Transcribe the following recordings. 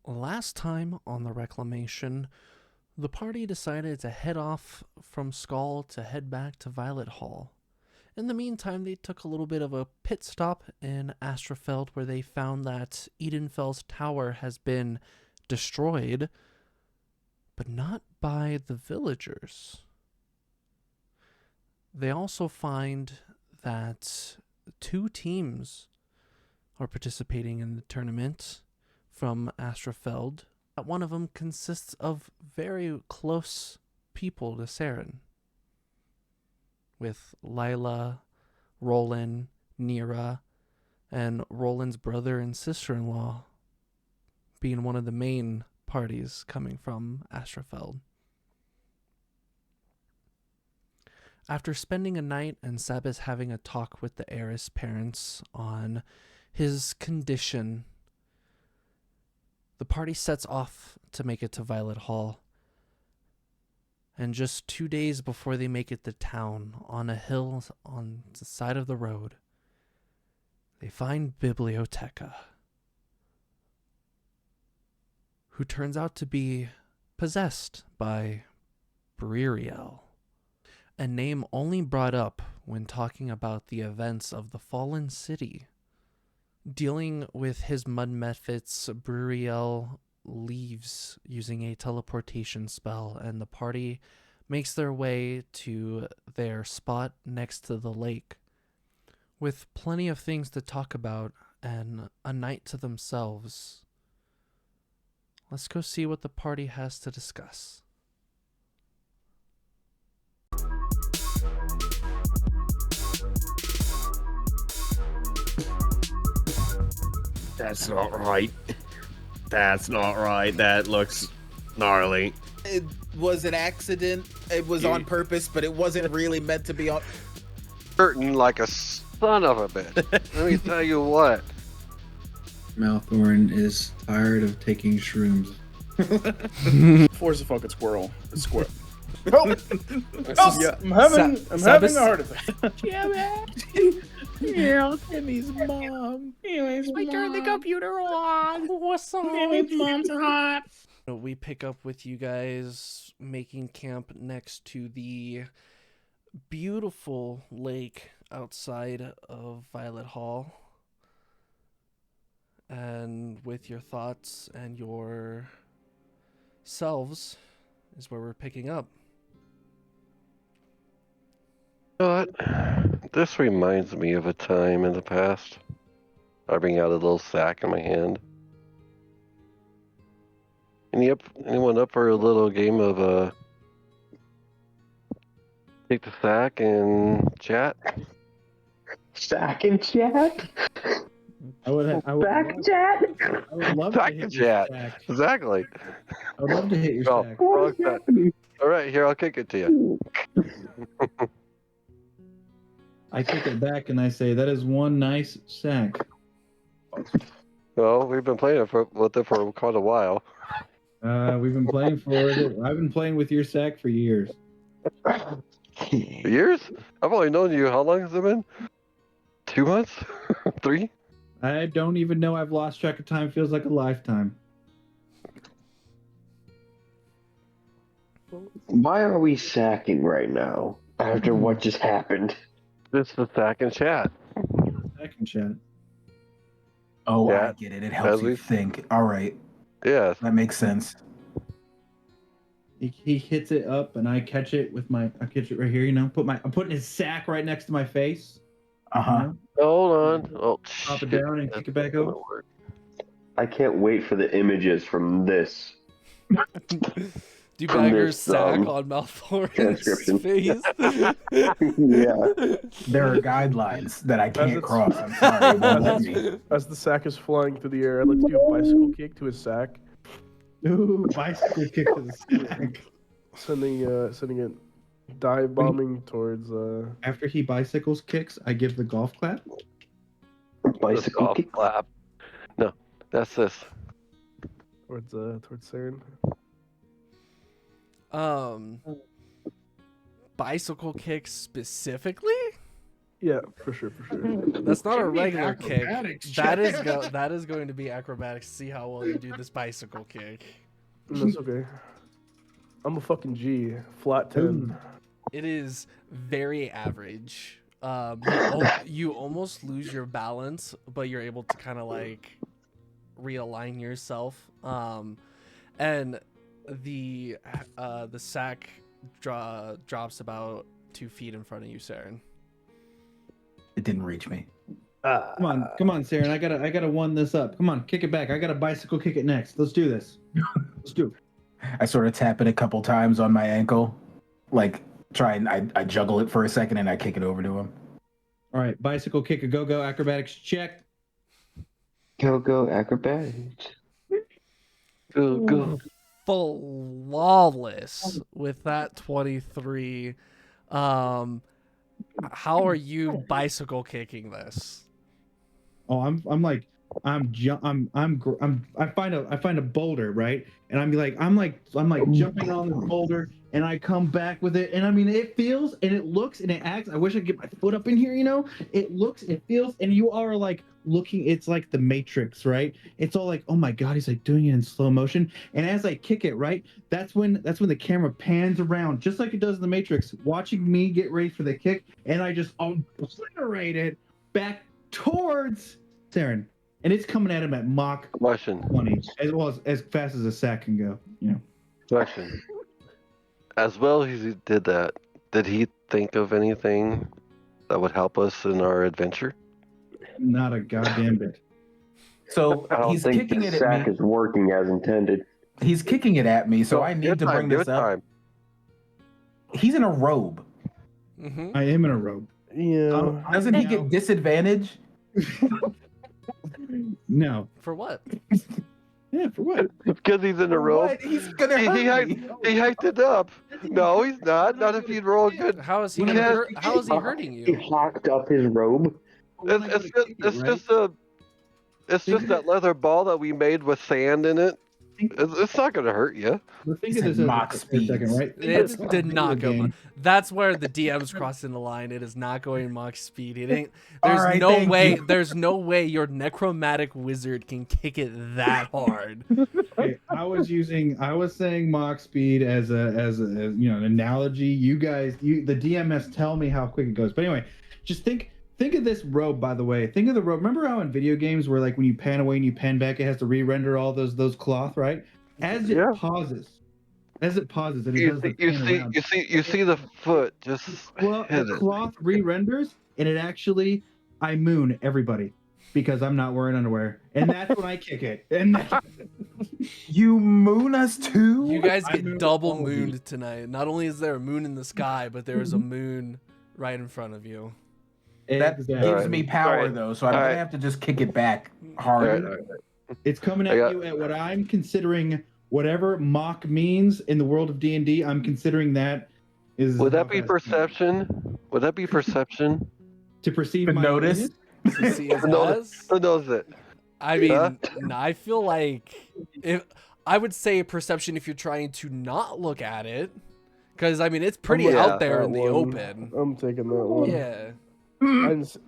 Last time on the Reclamation, the party decided to head off from Skull to head back to Violet Hall. In the meantime, they took a little bit of a pit stop in Astrafeld where they found that Edenfel's tower has been destroyed, but not by the villagers. They also find that two teams are participating in the tournament from Astrafeld. One of them consists of very close people to Saren, with Lila, Roland, Nira, and Roland's brother and sister-in-law being one of the main parties coming from Astrafeld. After spending a night and Sabas having a talk with the heiress parents on his condition, the party sets off to make it to Violet Hall. And just 2 days before they make it to town, on a hill on the side of the road, they find Biblioteca, who turns out to be possessed by Bririel, a name only brought up when talking about the events of the fallen city. Dealing with his mud methods, Bririel leaves using a teleportation spell, and the party makes their way to their spot next to the lake, with plenty of things to talk about and a night to themselves. Let's go see what the party has to discuss. That's not right. That's not right. That looks gnarly. It was an accident. It was on purpose, but it wasn't really meant to be on. Hurting like a son of a bitch. Let me tell you what. Maelthorin is tired of taking shrooms. Force a fucking squirrel. A squirrel. Oh, Yeah, I'm having a heart attack. yeah, Timmy's mom. I turned the computer on. What's up? Timmy's mom's hot. We pick up with you guys making camp next to the beautiful lake outside of Violet Hall. And with your thoughts and your selves is where we're picking up. You know what? This reminds me of a time in the past. I bring out a little sack in my hand. Anyone up for a little game of take the sack and chat? Sack and chat? I would Back chat? I would love Sack to hit and your chat. stack. Exactly. I would love to hit your Oh, stack. wrong sack. All right, here, I'll kick it to you. I kick it back and I say, that is one nice sack. Well, we've been playing with it for quite a while. We've been playing for it. I've been playing with your sack for years. Years? I've only known you. How long has it been? 2 months? 3? I don't even know. I've lost track of time. Feels like a lifetime. Why are we sacking right now after what just happened? This is sack and chat. Sack and chat. Oh, Yeah, I get it. It helps as you we- think. All right, Yes. that makes sense. He hits it up and I catch it with my. I catch it right here. You know, I'm putting his sack right next to my face. Uh huh. Hold on. Oh, Pop it shit. down and kick it back over. I can't wait for the images from this. Dubbager's this, sack on Maelthorin's transcription. face. Yeah. There are guidelines that I can't it's- cross. I'm sorry, it won't let me. As the sack is flying through the air, I'd like to do a bicycle kick to his sack, Ooh, bicycle kick to the sack. sending it dive bombing towards. After he bicycles kicks, I give the golf clap. Bicycle Golf kick. clap. No, that's this. Towards Saren. Bicycle kick specifically? Yeah, for sure. That's not a Should be regular kick. acrobatics That is check. that is going to be acrobatics. See how well you do this bicycle kick. That's okay. I'm a fucking G. Flat 10. It is very average. You almost lose your balance, but you're able to kind of like realign yourself. And the sack drops about 2 feet in front of you, Saren. It didn't reach me. Come on, Saren. I gotta one this up. Come on, kick it back. I gotta bicycle kick it next. Let's do this. Let's do it. I sort of tap it a couple times on my ankle, like I juggle it for a second and I kick it over to him. All right, bicycle kick a go acrobatics check. Go acrobatics. Go. Flawless with that 23. How are you bicycle kicking this? Oh, I find a boulder, right? And I'm like jumping on the boulder, and I come back with it, and I mean it feels and it looks and it acts. I wish I could get my foot up in here, you know. It looks, it feels, and you are like looking. It's like the Matrix, right? It's all like, oh my god, he's like doing it in slow motion. And as I kick it, right, that's when the camera pans around, just like it does in the Matrix, watching me get ready for the kick, and I just obliterate it back towards Saren. And it's coming at him at Mach Question. 20, as fast as a sack can go. You know. Question. As well as he did that, did he think of anything that would help us in our adventure? Not a goddamn bit. So I don't he's think kicking the it at sack me. is working as intended. He's kicking it at me, so I need to bring this up. Time. He's in a robe. Mm-hmm. I am in a robe. Yeah. Doesn't he get disadvantage? No. For what? Yeah, for what? Because he's in a robe. What? He's gonna hurt me. He hiked it up. No, he's not. Not if you roll good. How is he Because- how is he hurting He you? hocked up his robe. It's just that leather ball that we made with sand in it. It's not gonna hurt you. But think He of said this as Mach a second, speeds. right? It did not go. Game. That's where the DM's crossing the line. It is not going Mach speed. It ain't. All There's right, no thank way. you. There's no way your necromantic wizard can kick it that hard. Okay, I was saying Mach speed as an analogy. You guys, the DMS tell me how quick it goes. But anyway, just think of this robe, by the way. Think of the robe. Remember how in video games where like when you pan away and you pan back, it has to re-render all those cloth, right? As it pauses, and it does the pan around. You see the foot just Well, hit the it. cloth re-renders, and it actually, I moon everybody because I'm not wearing underwear, and that's when I kick it. And You moon us too? You guys I get mooned double all of you. mooned tonight. Not only is there a moon in the sky, but there is a moon right in front of you. That Exactly. gives me power Alright. though, so I'm gonna Alright. have to just kick it back hard. Alright. It's coming at you at what I'm considering, whatever Mach means in the world of D&D. I'm considering that is. Would how that be fast- perception? Would that be perception? to perceive To my notice? opinion? To see as Notice. Who knows it? I mean, Huh? I feel like if I would say perception if you're trying to not look at it, because I mean it's pretty Yeah, out there That in the one. open. I'm taking that one. Yeah,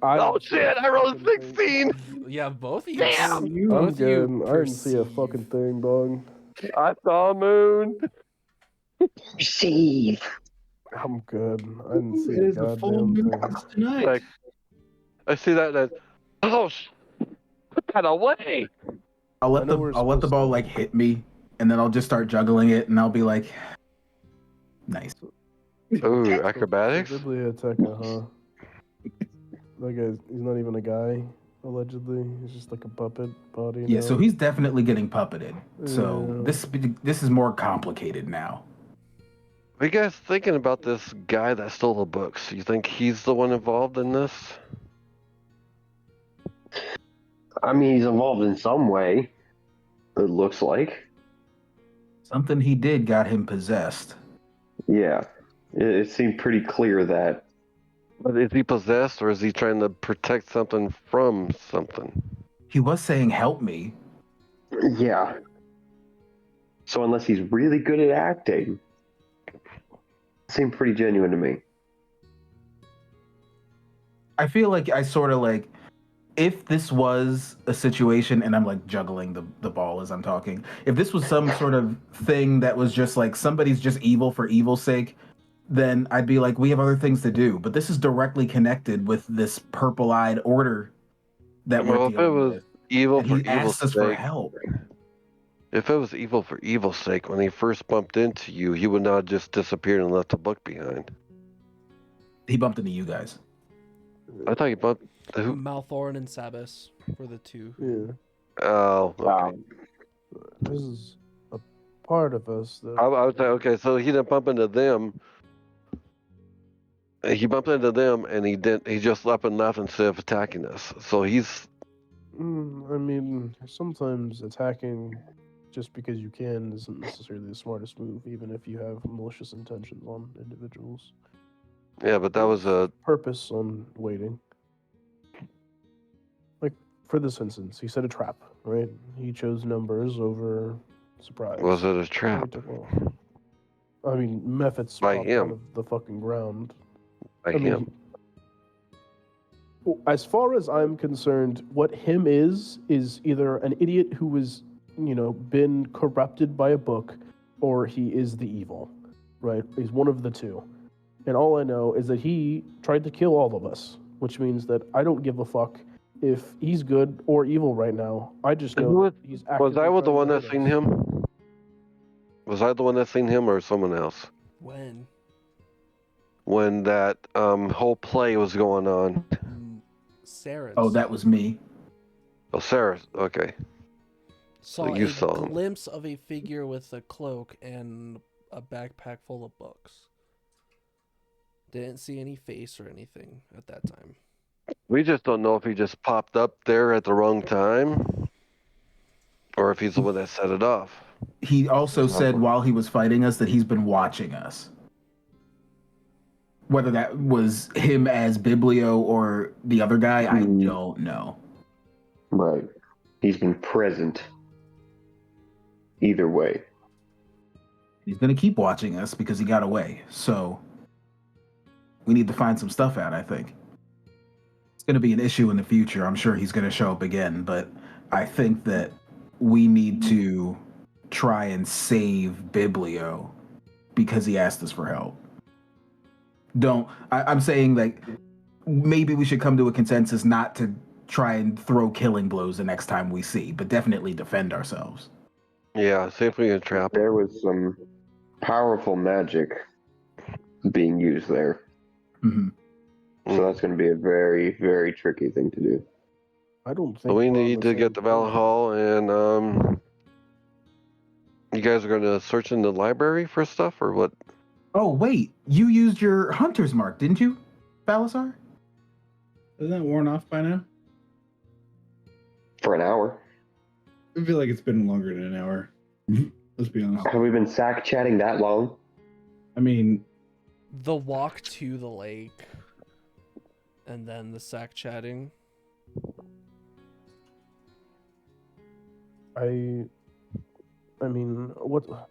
Oh shit! I rolled a 16. yeah, both of you. Damn! I'm Both of you good. I didn't see a perceive. fucking thing, dog. I saw a moon. Receive. I'm good. I didn't see It a is the full goddamn moon thing. tonight. Like, I see that. Oh, put that away. I'll let I know we're the supposed ball to- like hit me, and then I'll just start juggling it, and I'll be like, nice. Ooh, acrobatics. Ridley attacker, huh? That guy's, he's not even a guy, allegedly. He's just like a puppet body. Yeah, now. so he's definitely getting puppeted. So Yeah. this is more complicated now. What are you guys thinking about this guy that stole the books? You think he's the one involved in this? I mean, he's involved in some way. It looks like. Something he did got him possessed. Yeah. It seemed pretty clear that. But is he possessed, or is he trying to protect something from something? He was saying, "Help me." Yeah. So unless he's really good at acting, it seemed pretty genuine to me. I feel like I sort of like, if this was a situation, and I'm like juggling the ball as I'm talking, if this was some sort of thing that was just like somebody's just evil for evil's sake, then I'd be like, we have other things to do. But this is directly connected with this purple-eyed order that we're Well, if it dealing was with. evil And for he evil's asked us for sake, help. if it was evil for evil's sake, when he first bumped into you, he would not have just disappeared and left a book behind. He bumped into you guys. I thought he bumped. Who? Maelthorin and Sabas were the two. Yeah, Oh, okay. this is a part of us that. I was like, okay, so he didn't bump into them. He bumped into them, and he didn't. He just up and left instead of attacking us. So he's. I mean, sometimes attacking just because you can isn't necessarily the smartest move, even if you have malicious intentions on individuals. Yeah, but that was a. Purpose on waiting. Like, for this instance, he set a trap, right? He chose numbers over surprise. Was it a He trap? took off. I mean, methods By popped him. out of the fucking ground. By I mean, him. as far as I'm concerned, what him is either an idiot who was, been corrupted by a book, or he is the evil, right? He's one of the two. And all I know is that he tried to kill all of us, which means that I don't give a fuck if he's good or evil right now. I just know that he's actively Was I the trying one to that hurt seen us. him? Was I the one that seen him, or someone else? When? When that whole play was going on. Saren Oh, that was me. Oh, Sarah. Okay. saw you a saw him. glimpse of a figure with a cloak and a backpack full of books. Didn't see any face or anything at that time. We just don't know if he just popped up there at the wrong time, or if he's the one that set it off. He also said while he was fighting us that he's been watching us. Whether that was him as Biblio or the other guy, I don't know. Right. He's been present. Either way. He's going to keep watching us because he got away. So we need to find some stuff out, I think. It's going to be an issue in the future. I'm sure he's going to show up again, but I think that we need to try and save Biblio because he asked us for help. I'm saying, like, maybe we should come to a consensus not to try and throw killing blows the next time we see, but definitely defend ourselves. Yeah, see if we can trap him. There was some powerful magic being used there. Mm-hmm. So that's going to be a very, very tricky thing to do. I don't think So we we're on need the to same get to page. Valhall, and you guys are going to search in the library for stuff, or what? Oh, wait. You used your hunter's mark, didn't you, Balasar? Isn't that worn off by now? For an hour. I feel like it's been longer than an hour. Let's be honest. Have we been sack chatting that long? I mean, The walk to the lake, and then the sack chatting. I mean, what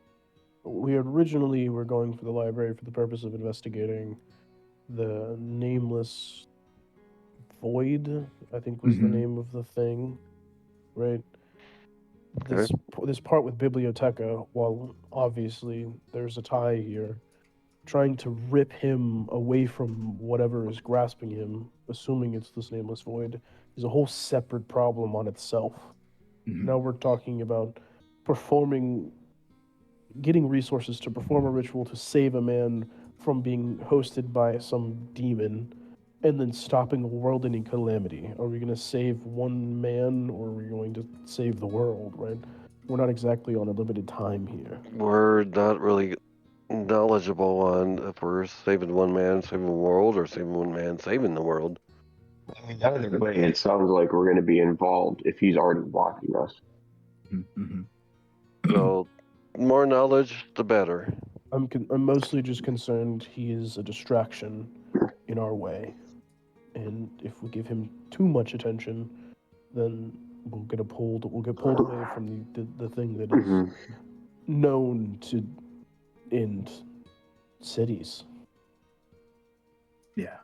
we originally were going for the library for the purpose of investigating the nameless void, I think was the name of the thing, right? This part with Biblioteca, while obviously there's a tie here, trying to rip him away from whatever is grasping him, assuming it's this nameless void, is a whole separate problem on itself. Now we're talking about getting resources to perform a ritual to save a man from being hosted by some demon, and then stopping a world-ending calamity. Are we going to save one man, or are we going to save the world, right? We're not exactly on a limited time here. We're not really knowledgeable on if we're saving one man, saving the world, or saving one man, saving the world. Either way, it sounds like we're going to be involved if he's already watching us. So, more knowledge, the better. I'm mostly just concerned he is a distraction in our way. And if we give him too much attention, then we'll get pulled away from the thing that is known to end cities. Yeah.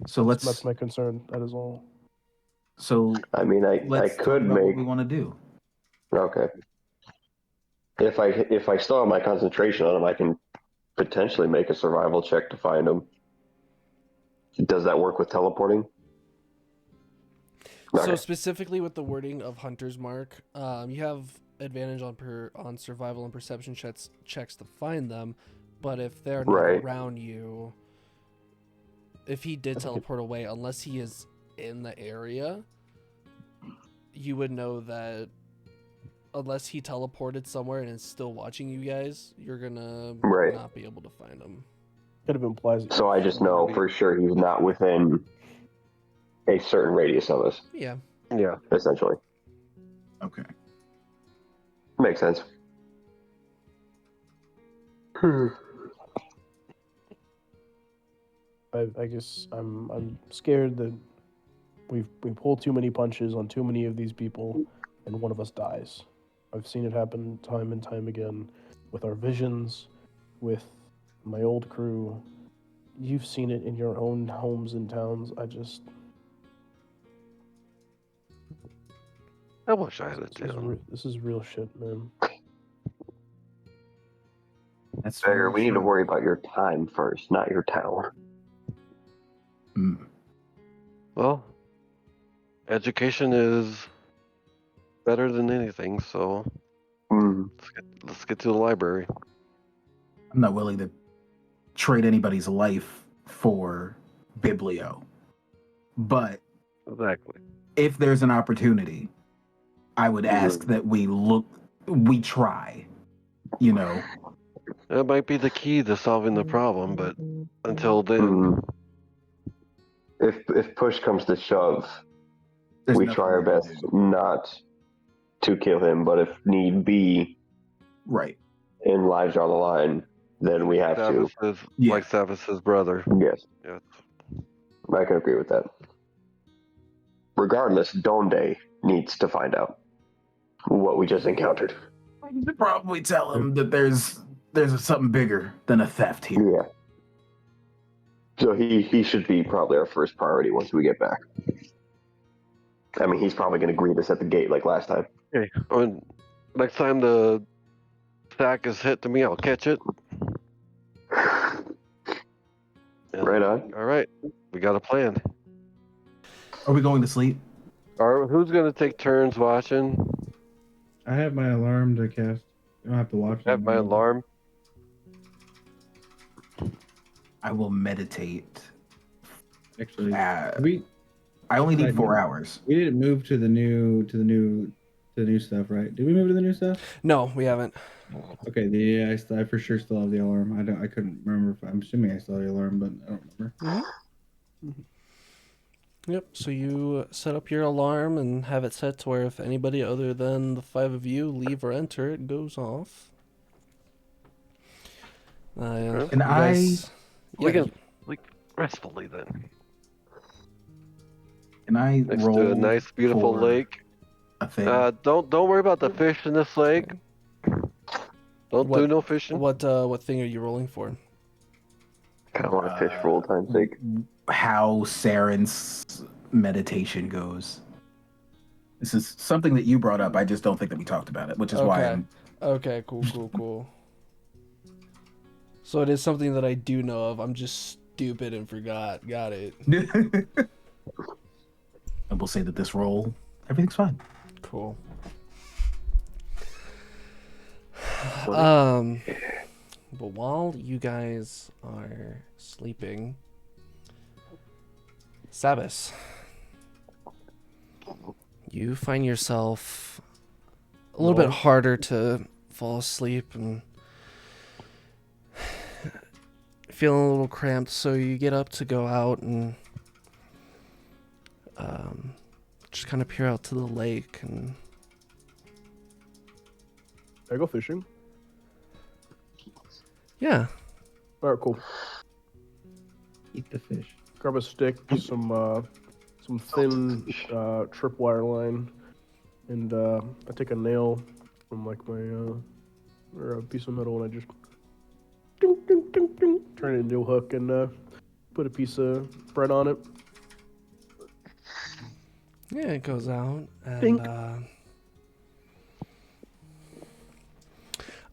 So That's let's. my concern. That is all. So I mean, I let's talk could about what make. we want to do. Okay. If I still have my concentration on him, I can potentially make a survival check to find him. Does that work with teleporting? So Okay. specifically with the wording of Hunter's Mark, you have advantage on survival and perception checks to find them, but if they're not Right. around you, if he did teleport away, unless he is in the area, you would know that unless he teleported somewhere and is still watching you guys, you're gonna Right. not be able to find him. Kind of implies. That So I just know for sure he's not within a certain radius of us, Yeah. Yeah. essentially. Okay. Makes sense. I guess I'm scared that we pull too many punches on too many of these people, and one of us dies. I've seen it happen time and time again with our visions, with my old crew. You've seen it in your own homes and towns. I wish I had a tail. This is real shit, man. That's Fair. very We need to true. worry about your time first, not your tower. Mm. Well, education is better than anything, so let's get to the library. I'm not willing to trade anybody's life for Biblio. But Exactly. if there's an opportunity, I would ask that we try, you know. That might be the key to solving the problem, but until then, If push comes to shove, There's we nothing try our we can best do. not to kill him, but if need be, Right. and lives are on the line, then we have to. Sabas is Yeah. like Sabas' brother. Yes, Yeah. I can agree with that. Regardless, Donde needs to find out what we just encountered. We should probably tell him that there's something bigger than a theft here. Yeah. So he should be probably our first priority once we get back. I mean, he's probably going to greet us at the gate like last time. Okay. When next time the sack is hit to me, I'll catch it. And, Right on. All right. We got a plan. Are we going to sleep? All right, who's gonna take turns watching? I have my alarm to cast. You don't have to watch. I have my alarm. I will meditate. Actually, I we only need Side 4 note. hours. we didn't move to the new stuff, right? Did we move to the new stuff? No, we haven't. Okay, I for sure still have the alarm. I couldn't remember. I'm assuming I still have the alarm, but I don't remember. Yep. So you set up your alarm and have it set to where if anybody other than the 5 of you leave or enter, it goes off. And you guys- We yeah, can sleep restfully then. Can I Next roll to a nice, beautiful for lake. a thing? Don't worry about the fish in this lake. Don't do What- no fishing. what thing are you rolling for? I don't want to fish for old time's sake. How Saren's meditation goes. This is something that you brought up. I just don't think that we talked about it, which is why Okay. I'm Okay, cool. So it is something that I do know of. I'm just stupid and forgot. Got it. and we'll say that this roll, everything's fine. Cool. But while you guys are sleeping, Sabas, you find yourself a little bit harder to fall asleep and feeling a little cramped, so you get up to go out and just kind of peer out to the lake and I go fishing. yeah. All right, cool. Eat the fish. Grab a stick, some thin tripwire line, and I take a nail from like my or a piece of metal, and I just ding, ding, ding, ding, turn it into a hook and put a piece of bread on it. Yeah, it goes out and Bink.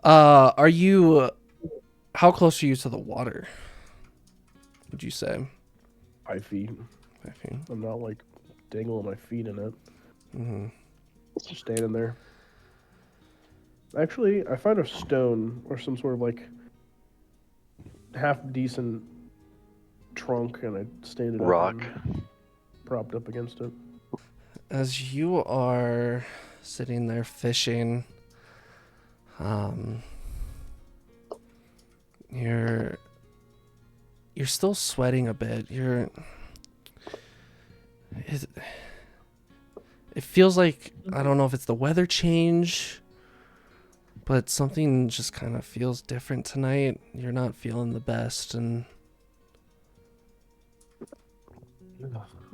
Are you? How close are you to the water? Would you say? 5 feet. 5 feet. I'm not like dangling my feet in it. Mm-hmm. Just standing there. Actually, I find a stone or some sort of like half decent trunk, and I stand it up Rock. and propped up against it. As you are sitting there fishing, you're still sweating a bit. It feels like, I don't know if it's the weather change, but something just kind of feels different tonight. You're not feeling the best, and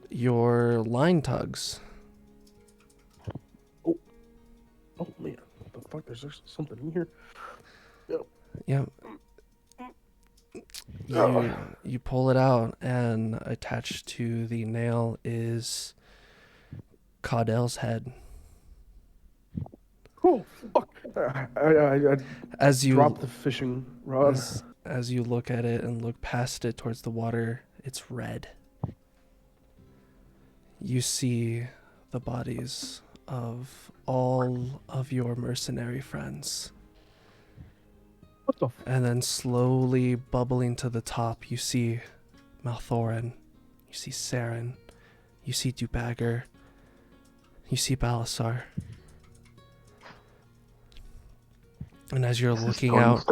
your line tugs. Oh man, what the fuck? There's something in here. Yep. You pull it out, and attached to the nail is Caudell's head. Oh fuck! I As you dropped the fishing rod. as you look at it and look past it towards the water, it's red. You see the bodies of all of your mercenary friends. What the? And then slowly bubbling to the top, you see Maelthorin, you see Saren, you see Dubbager, you see Balasar. And as you're looking out,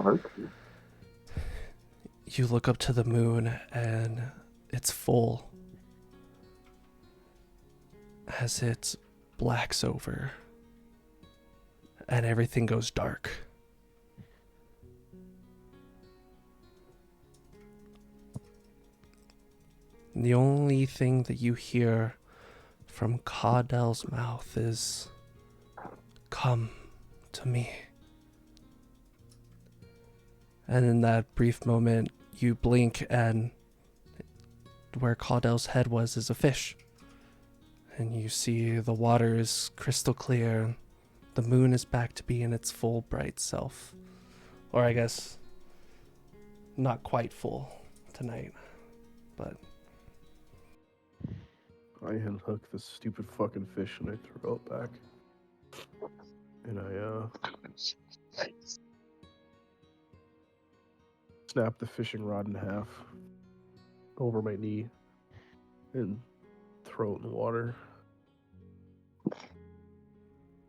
you look up to the moon, and it's full as it blacks over and everything goes dark. The only thing that you hear from Caudell's mouth is, "Come to me." And in that brief moment, you blink, and where Caudell's head was is a fish. And you see the water is crystal clear. The moon is back to being its full bright self. Or I guess, not quite full tonight, but... I unhook this stupid fucking fish and I throw it back. And I snap the fishing rod in half over my knee and throw it in the water.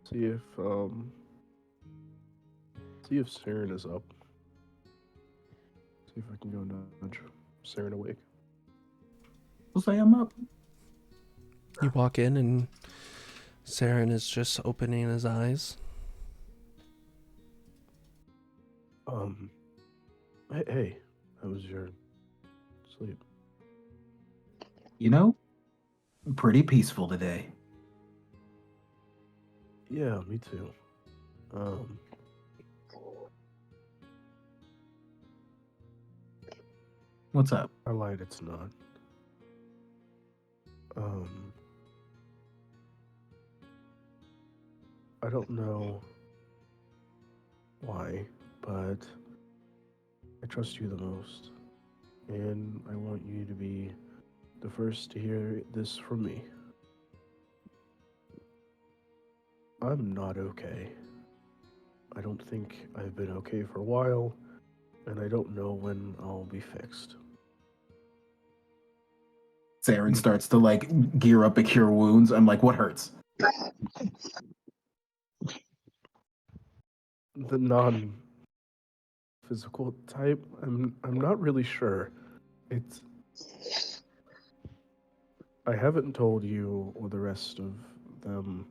See if Saren is up. See if I can go nudge Saren awake. We'll say I'm up. You walk in and Saren is just opening his eyes. Hey, how was your sleep? You know, pretty peaceful today. Yeah, me too. What's up? I lied, it's not. I don't know why, but I trust you the most. And I want you to be the first to hear this from me. I'm not okay. I don't think I've been okay for a while, and I don't know when I'll be fixed. Saren starts to like gear up a cure wounds. I'm like, what hurts? The non-physical type, I'm not really sure. It's... I haven't told you or the rest of them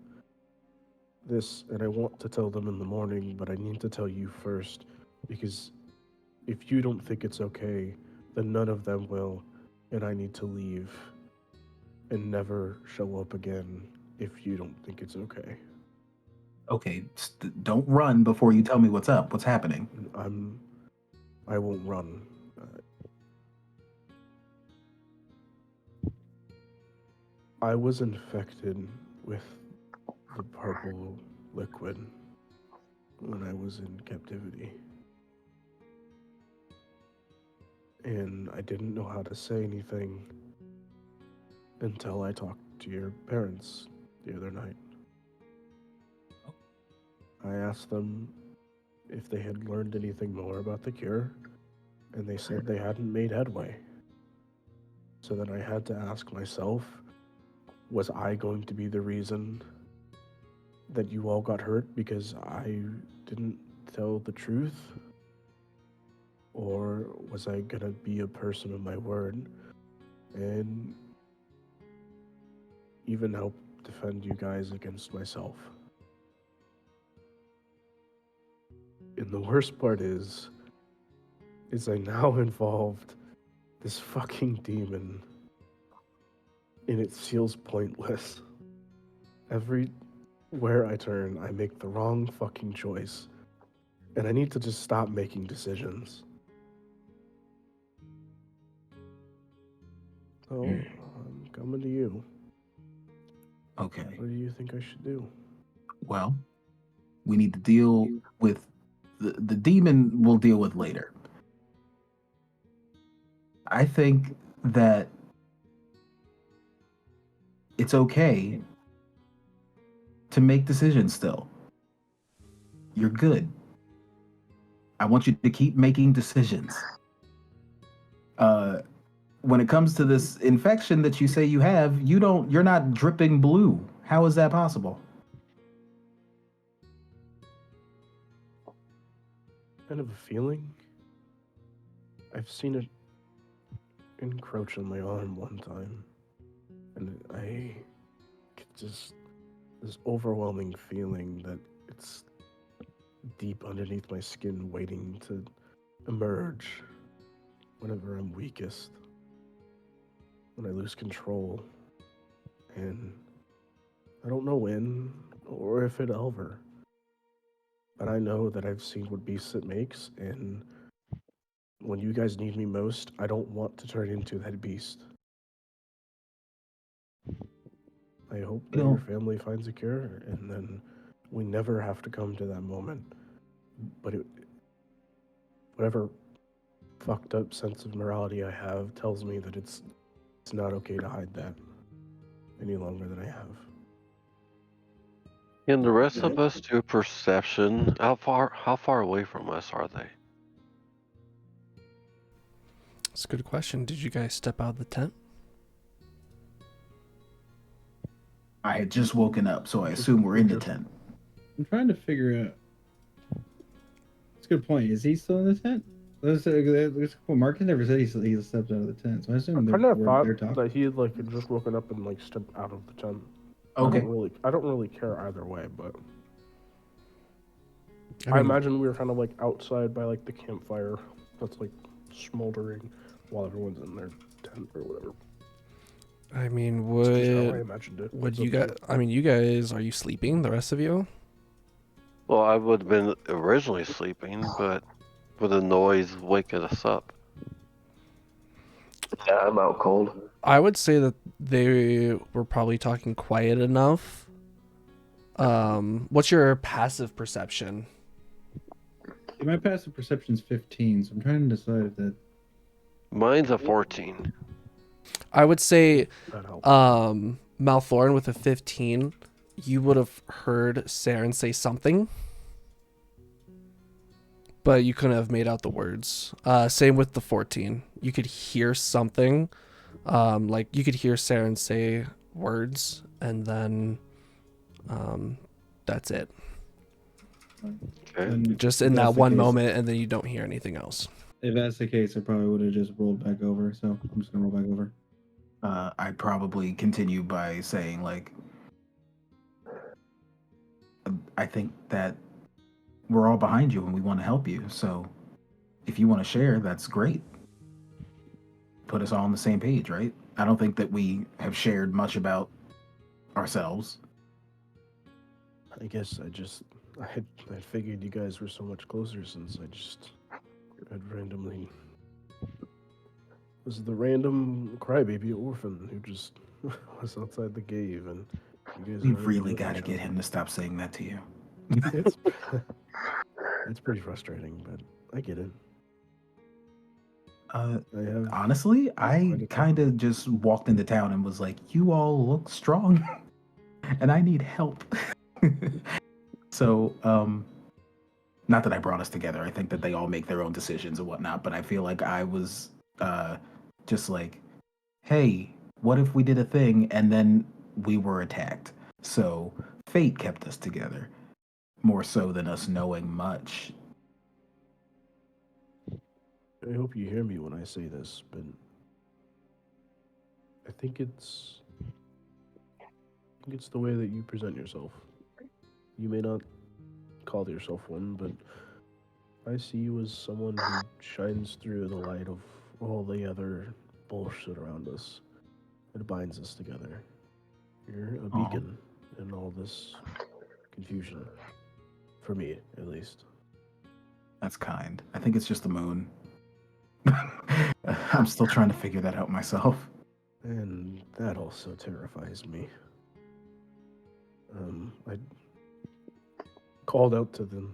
this, and I want to tell them in the morning, but I need to tell you first, because if you don't think it's okay, then none of them will, and I need to leave and never show up again if you don't think it's okay. Okay, don't run before you tell me what's up. What's happening? I won't run. I was infected with the purple liquid when I was in captivity. And I didn't know how to say anything until I talked to your parents the other night. I asked them if they had learned anything more about the cure, and they said they hadn't made headway. So then I had to ask myself, was I going to be the reason that you all got hurt because I didn't tell the truth? Or was I gonna be a person of my word and even help defend you guys against myself? And the worst part is I now involved this fucking demon, and it feels pointless. Everywhere I turn, I make the wrong fucking choice, and I need to just stop making decisions. So, I'm coming to you. Okay. What do you think I should do? Well, we need to deal with the demon. We'll deal with later. I think that it's okay to make decisions still. You're good. I want you to keep making decisions. When it comes to this infection that you say you have, you're not dripping blue. How is that possible? Kind of a feeling. I've seen it encroach on my arm one time, and I get just this overwhelming feeling that it's deep underneath my skin waiting to emerge whenever I'm weakest, when I lose control, and I don't know when or if it'll ever, but I know that I've seen what beasts it makes, and when you guys need me most, I don't want to turn into that beast. I hope that your family finds a cure, and then we never have to come to that moment. But whatever fucked up sense of morality I have tells me that it's not okay to hide that any longer than I have. Can the rest of us do perception? How far away from us are they? That's a good question. Did you guys step out of the tent? I had just woken up, so I assume we're in the tent. I'm trying to figure out. That's a good point. Is he still in the tent? Well, Marcus never said he stepped out of the tent, so I assume I kind of thought they're talking. that he had just woken up and stepped out of the tent. Okay. I don't really care either way, but I I mean, imagine we were kind of outside by the campfire that's smoldering while everyone's in their tent or whatever. I mean, That's just how I imagined it. would you guys? I mean, you guys, are you sleeping? The rest of you? Well, I would have been originally sleeping, but with the noise waking us up. Yeah, I'm out cold. I would say that they were probably talking quiet enough. What's your passive perception? My passive perception's 15, so I'm trying to decide if that. Mine's a 14. I would say, That helps. Maelthorin with a 15, you would have heard Saren say something, but you couldn't have made out the words. Same with the 14. You could hear something, you could hear Saren say words, and then, that's it. Okay. Just in that one moment, and then you don't hear anything else. If that's the case, I probably would have just rolled back over. So I'm just gonna roll back over. I'd probably continue by saying, I think that we're all behind you and we want to help you. So if you want to share, that's great. Put us all on the same page, right? I don't think that we have shared much about ourselves. I guess I had figured you guys were so much closer since I just had randomly was the random crybaby orphan who just was outside the cave, and you guys We already really knew got to each get other. him to stop saying that to you. It's it's pretty frustrating, but I get it. I have Honestly, I quite a kind couple. of just walked into town and was like, "You all look strong, and I need help." So, not that I brought us together. I think that they all make their own decisions and whatnot. But I feel like I was just like, "Hey, what if we did a thing and then we were attacked?" So fate kept us together more so than us knowing much. I hope you hear me when I say this, but I think it's the way that you present yourself. You may not call yourself one, but I see you as someone who shines through the light of all the other bullshit around us. It binds us together. You're a Aw. beacon in all this confusion. For me, at least. That's kind. I think it's just the moon. I'm still trying to figure that out myself. And that also terrifies me. I called out to the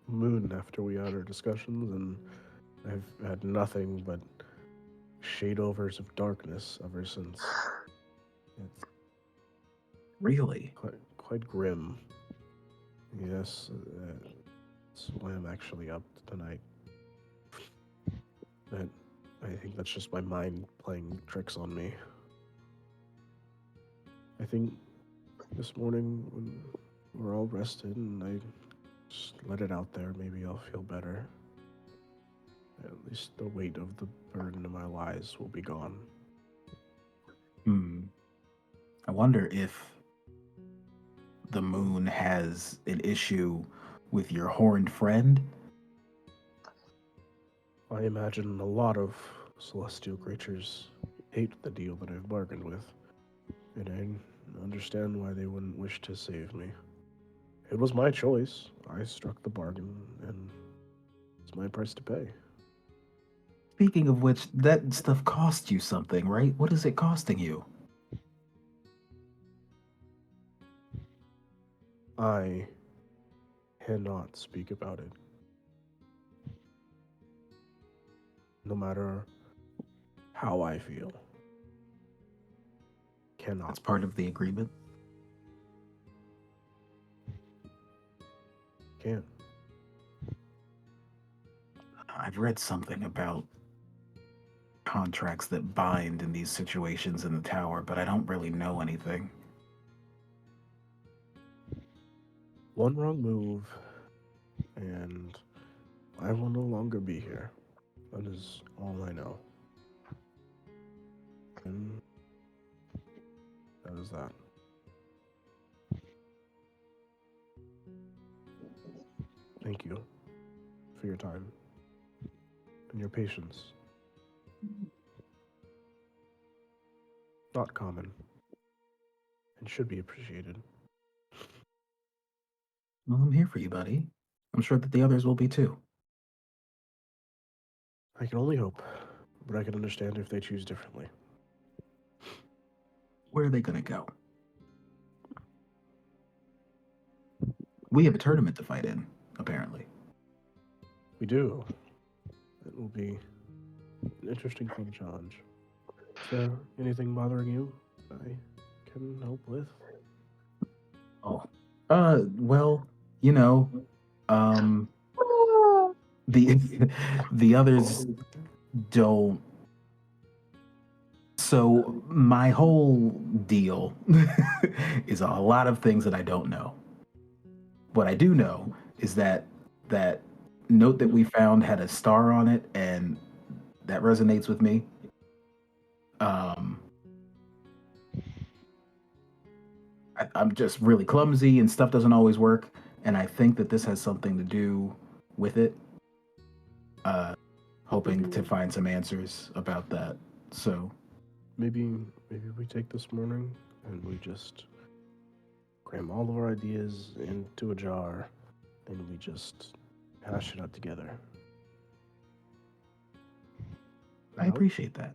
moon after we had our discussions, and I've had nothing but shadeovers of darkness ever since. It's Really? quite grim. Yes, that's why I'm actually up tonight. But I think that's just my mind playing tricks on me. I think this morning when we're all rested and I just let it out there, maybe I'll feel better. At least the weight of the burden of my lies will be gone. I wonder if the moon has an issue with your horned friend. I imagine a lot of celestial creatures hate the deal that I've bargained with, and I understand why they wouldn't wish to save me. It was my choice. I struck the bargain, and it's my price to pay. Speaking of which, that stuff cost you something, right? What is it costing you? I cannot speak about it. No matter how I feel. Cannot. That's part of the agreement. Can't. I've read something about contracts that bind in these situations in the tower, but I don't really know anything. One wrong move, and I will no longer be here. That is all I know. And that is that. Thank you for your time and your patience. Not common, and should be appreciated. Well, I'm here for you, buddy. I'm sure that the others will be too. I can only hope, but I can understand if they choose differently. Where are they gonna go? We have a tournament to fight in, apparently. We do. It will be an interesting, fun challenge. Is there anything bothering you I can help with? Oh. Well, you know, the the others don't. So my whole deal is a lot of things that I don't know. What I do know is that that note that we found had a star on it, and that resonates with me. I'm just really clumsy, and stuff doesn't always work, and I think that this has something to do with it. Hoping to find some answers about that. So Maybe we take this morning and we just cram all of our ideas into a jar and we just hash it out together. I appreciate that.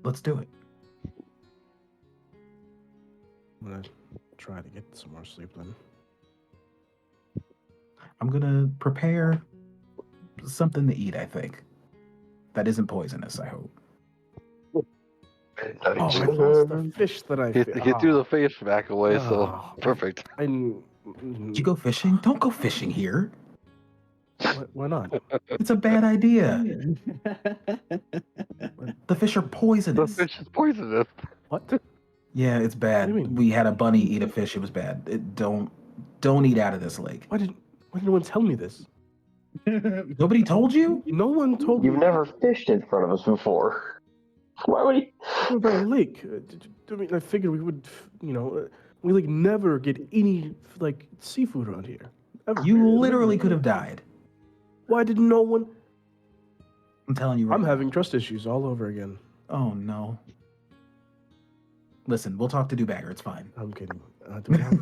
Let's do it. gonna try to get some more sleep then. I'm gonna prepare something to eat, I think. That isn't poisonous, I hope. Oh, I lost the fish that I He threw the fish back away, so perfect. Did you go fishing? Don't go fishing here. Why not? It's a bad idea. The fish are The poisonous. fish is poisonous. What? Yeah, it's bad. What do you mean? We had a bunny eat a fish. It was bad. Don't eat out of this lake. Why didn't no one tell me this? Nobody told you? No one told You've me. never fished in front of us before. Why would he? We're by a lake. I mean, I figured we would, we like never get any like seafood around here. Ever. You literally could have died. Why did no one? I'm telling you right I'm now. having trust issues all over again. Oh no. Listen, we'll talk to Dubbager. It's fine. I'm kidding. Do we have?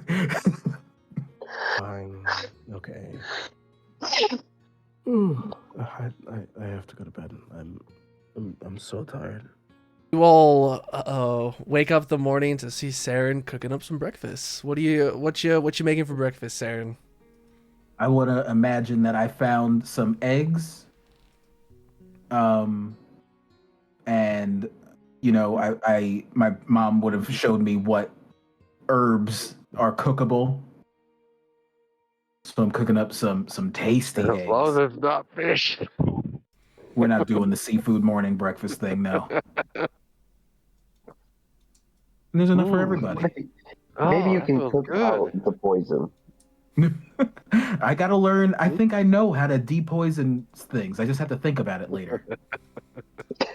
Fine. Okay. I have to go to bed. I'm so tired. You all wake up the morning to see Saren cooking up some breakfast. What you making for breakfast, Saren? I want to imagine that I found some eggs. And my mom would have showed me what herbs are cookable. So I'm cooking up some tasty As eggs. long as it's not fish. We're not doing the seafood morning breakfast thing, no. There's enough for everybody. Maybe you that can feels cook good. out the poison. I gotta learn. I think I know how to depoison things. I just have to think about it later. But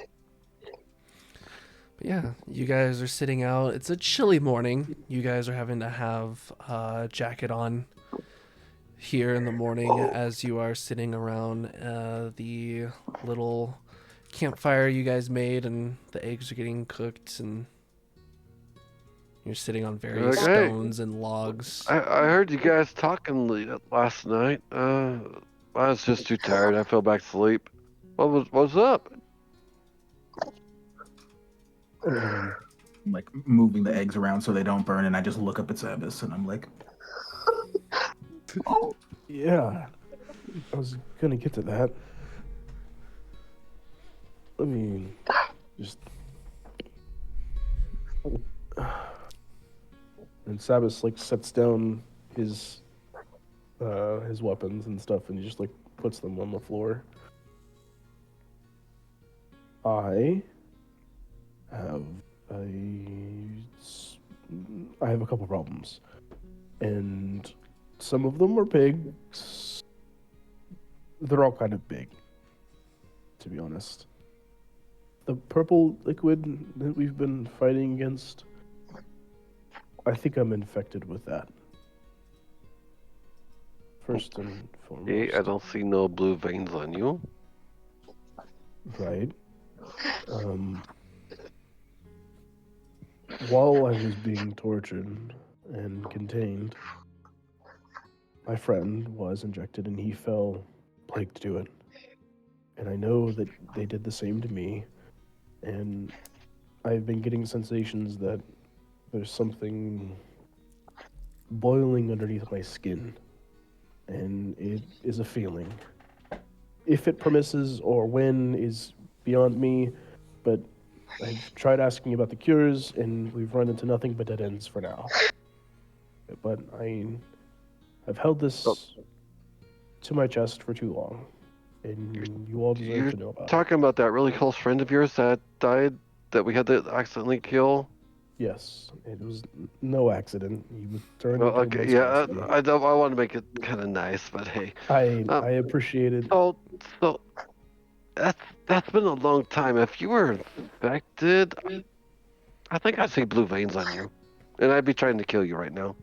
yeah, you guys are sitting out. It's a chilly morning. You guys are having to have a jacket on here in the morning as you are sitting around the little campfire you guys made, and the eggs are getting cooked, and you're sitting on various Okay. stones and logs. I heard you guys talking last night. I was just too tired. I fell back asleep. What's up? I'm like moving the eggs around so they don't burn, and I just look up at Sabas, and I'm like, Yeah, I was gonna get to that. Let me just. And Sabas like sets down his weapons and stuff, and he just like puts them on the floor. I have a couple problems, and some of them are big. They're all kind of big, to be honest. The purple liquid that we've been fighting against, I think I'm infected with that. First and foremost. Hey, I don't see no blue veins on you. Right. While I was being tortured and contained, my friend was injected and he fell plague to do it. And I know that they did the same to me, and I've been getting sensations that there's something boiling underneath my skin, and it is a feeling. If it permisses or when is beyond me, but I've tried asking about the cures, and we've run into nothing but dead ends for now. But I've held this to my chest for too long, and you all deserve You're to know about it. talking about that really close friend of yours that died, that we had to accidentally kill? Yes, it was no accident. He was turned Oh, into a okay, yeah, monstrosity. I want to make it kind of nice, but hey. I appreciate it. So that's been a long time. If you were infected, I think I'd see blue veins on you, and I'd be trying to kill you right now.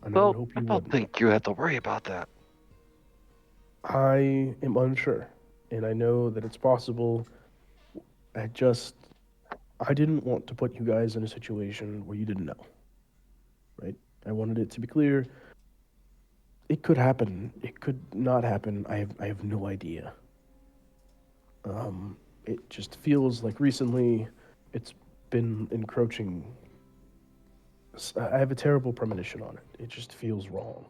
And I would So hope I you don't would. think you have to worry about that. I am unsure, and I know that it's possible. I didn't want to put you guys in a situation where you didn't know, right? I wanted it to be clear. It could happen. It could not happen. I have no idea. It just feels like recently it's been encroaching I have a terrible premonition on it. It just feels wrong.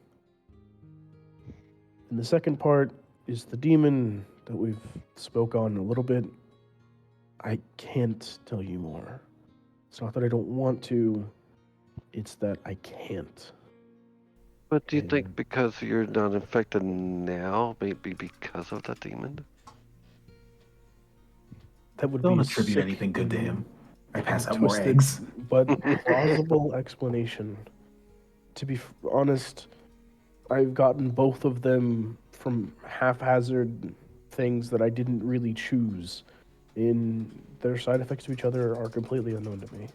And the second part is the demon that we've spoke on a little bit. I can't tell you more. It's not that I don't want to, it's that I can't. But do you think because you're not infected now, maybe because of that demon? That would Don't be attribute sick anything good to and him. I pass out more twisted, eggs. but plausible explanation. To be honest, I've gotten both of them from haphazard things that I didn't really choose. Their side effects to each other are completely unknown to me.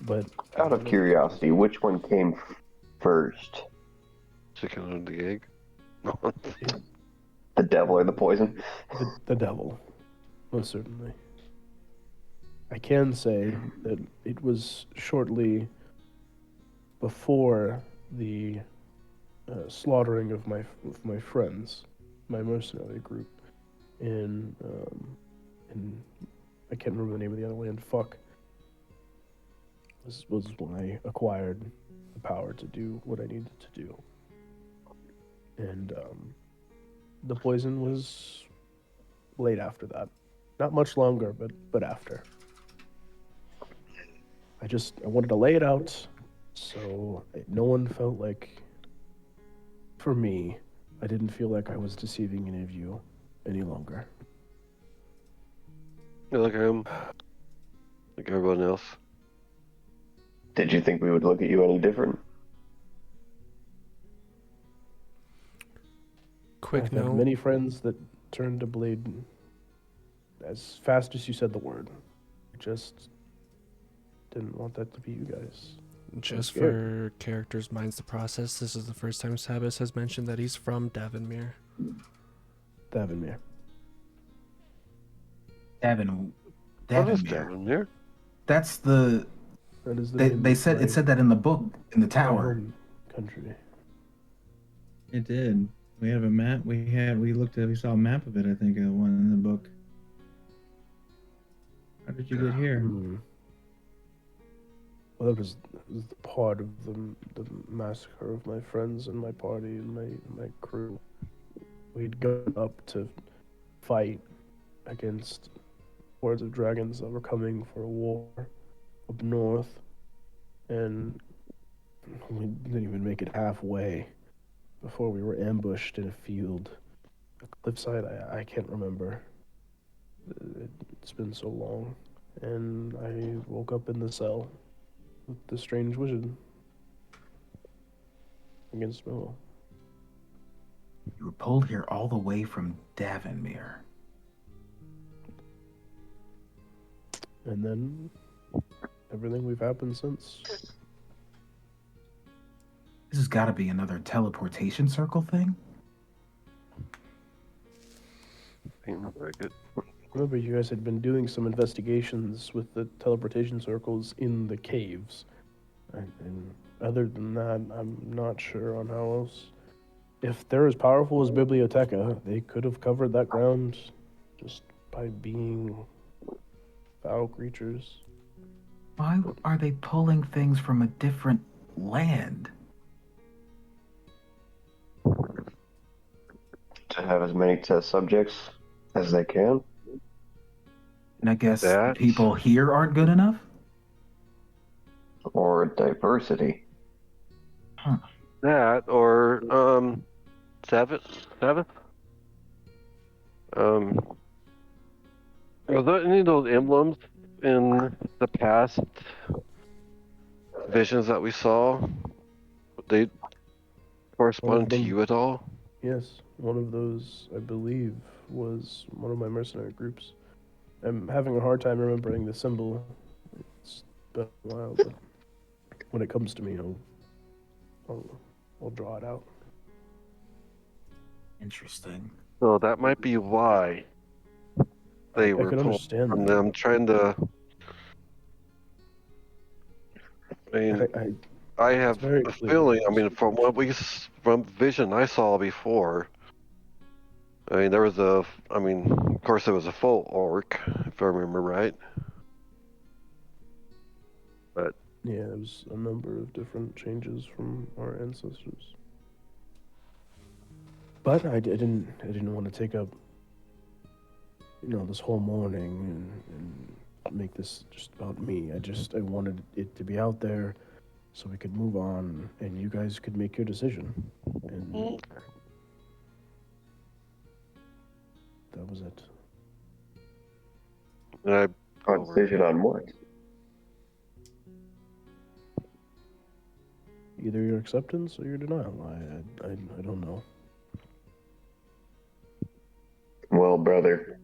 But Out of curiosity, which one came first? Chicken or the egg? The devil or the poison? The devil, most certainly. I can say that it was shortly before the slaughtering of my friends, my mercenary group, in I can't remember the name of the other land. This was when I acquired the power to do what I needed to do, and the poison was late after that. Not much longer, but after. I wanted to lay it out, so no one felt like, for me, I didn't feel like I was deceiving any of you any longer. You look at him, like everyone else. Did you think we would look at you any different? Quick I've had note. many friends that turned to blade as fast as you said the word. I just didn't want that to be you guys. Just for characters' minds to process, this is the first time Sabas has mentioned that he's from Davonmere. Davonmere. What is Davonmere. Davonmere? That's the. That is the They, name they of said my- it said that in the book in the my tower. home country. It did. We have a map. We saw a map of it. I think one in the book. How did you get here? Well, that was the part of the massacre of my friends and my party and my crew. We'd gone up to fight against hordes of dragons that were coming for a war up north, and we didn't even make it halfway before we were ambushed in a field, a cliffside. I can't remember. It's been so long, and I woke up in the cell with the strange wizard against my will. You were pulled here all the way from Davonmere. And then everything we've happened since. This has got to be another teleportation circle thing. Seems like it. Remember, you guys had been doing some investigations with the teleportation circles in the caves. And other than that, I'm not sure on how else. If they're as powerful as Biblioteca, they could have covered that ground just by being foul creatures. Why are they pulling things from a different land? To have as many test subjects as they can? And I guess That- people here aren't good enough? Or diversity? That or Sabbath. Are there any of those emblems in the past visions that we saw? They correspond to them. you at all? Yes, one of those, I believe, was one of my mercenary groups. I'm having a hard time remembering the symbol. It's been a while, but when it comes to me, I'll draw it out. Interesting. So that might be why they I were can pulled understand from that. them trying to. I mean, I have it's very a clear. feeling. I mean, from from vision I saw before. I mean, there was a. I mean, of course, there was a full orc, if I remember right. But Yeah, there was a number of different changes from our ancestors. But I didn't want to take up, this whole morning and make this just about me. I wanted it to be out there so we could move on and you guys could make your decision. And that was it. Our decision on what? Either your acceptance or your denial. I don't know. Well, brother,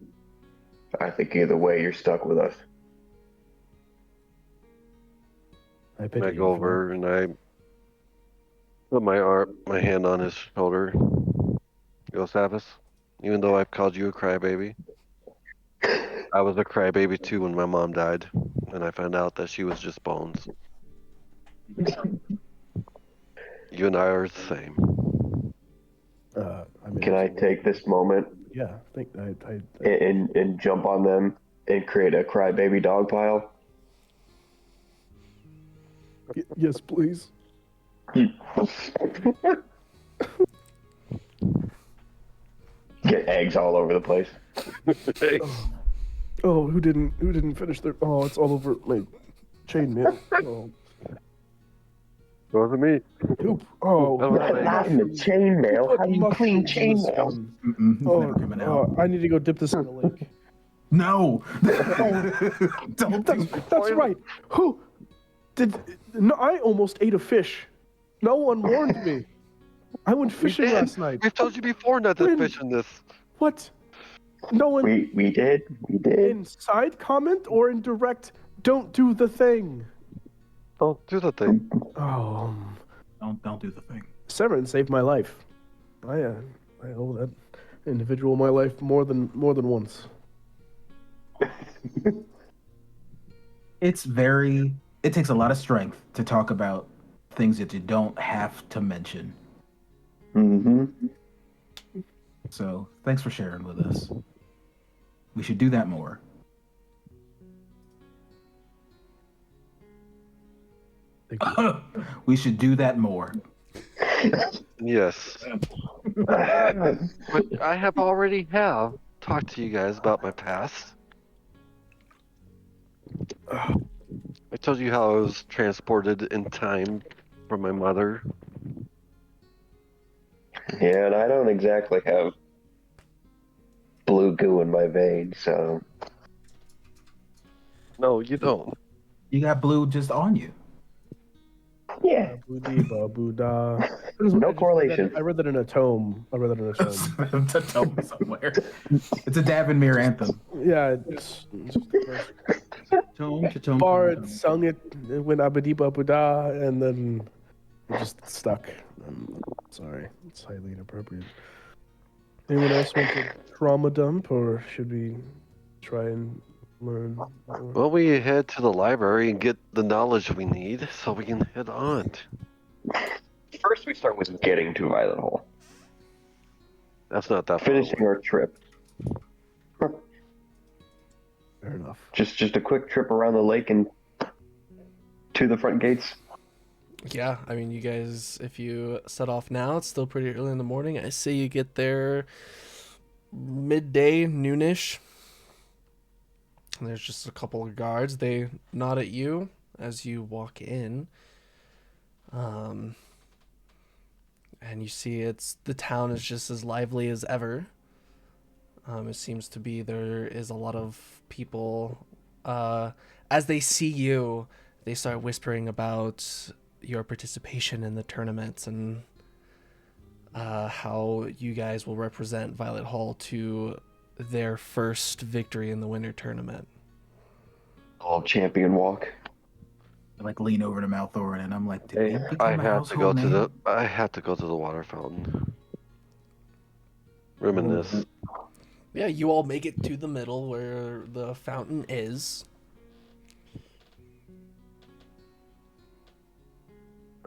I think either way you're stuck with us. I I go over and I put my hand on his shoulder. Go, Sabas. Even though I've called you a crybaby, I was a crybaby too when my mom died, and I found out that she was just bones. You and I are the same. Can I take this moment? Yeah, And jump on them and create a crybaby dog pile? Yes, please. Get eggs all over the place. Oh, who didn't finish their? Oh, it's all over my chainmail. Oh, Wasn't me. poop. Oh, Not in the chainmail. How do you clean chainmail? Never coming out. I need to go dip this in the lake. No. Don't do That's right. Who did? No, I almost ate a fish. No one warned me. I went fishing last night. We've told you before not to When? fish in this. What? No one We did. in side comment or in direct. Don't do the thing. Don't do the thing. Oh, Don't do the thing. Saren saved my life. I owe that individual my life more than once. It takes a lot of strength to talk about things that you don't have to mention. Mm-hmm. So thanks for sharing with us. We should do that more. We should do that more. Yes. But I have already talked to you guys about my past. I told you how I was transported in time from my mother. Yeah, and I don't exactly have blue goo in my veins, so. No, you don't. You got blue just on you. Yeah. No correlation. I read that in a tome. To tell me somewhere. It's a Davin anthem. Yeah, it's Tome. Bard sung it when Abadiba Buddha, and then it just stuck. I'm sorry, it's highly inappropriate. Anyone else want to trauma dump, or should we try and learn more? Well, we head to the library and get the knowledge we need so we can head on. First, we start with getting to Violet Hall. That's not that far Finishing away. our trip. Fair enough. Just a quick trip around the lake and to the front gates. Yeah, I mean, you guys, if you set off now, it's still pretty early in the morning. I say you get there midday, noonish. And there's just a couple of guards. They nod at you as you walk in. And you see the town is just as lively as ever. It seems to be there is a lot of people. As they see you, they start whispering about your participation in the tournaments and how you guys will represent Violet Hall to their first victory in the winter tournament. All champion walk. I lean over to Maelthorin and I'm like, Hey, I have to go to the water fountain. Reminisce. Yeah, you all make it to the middle where the fountain is.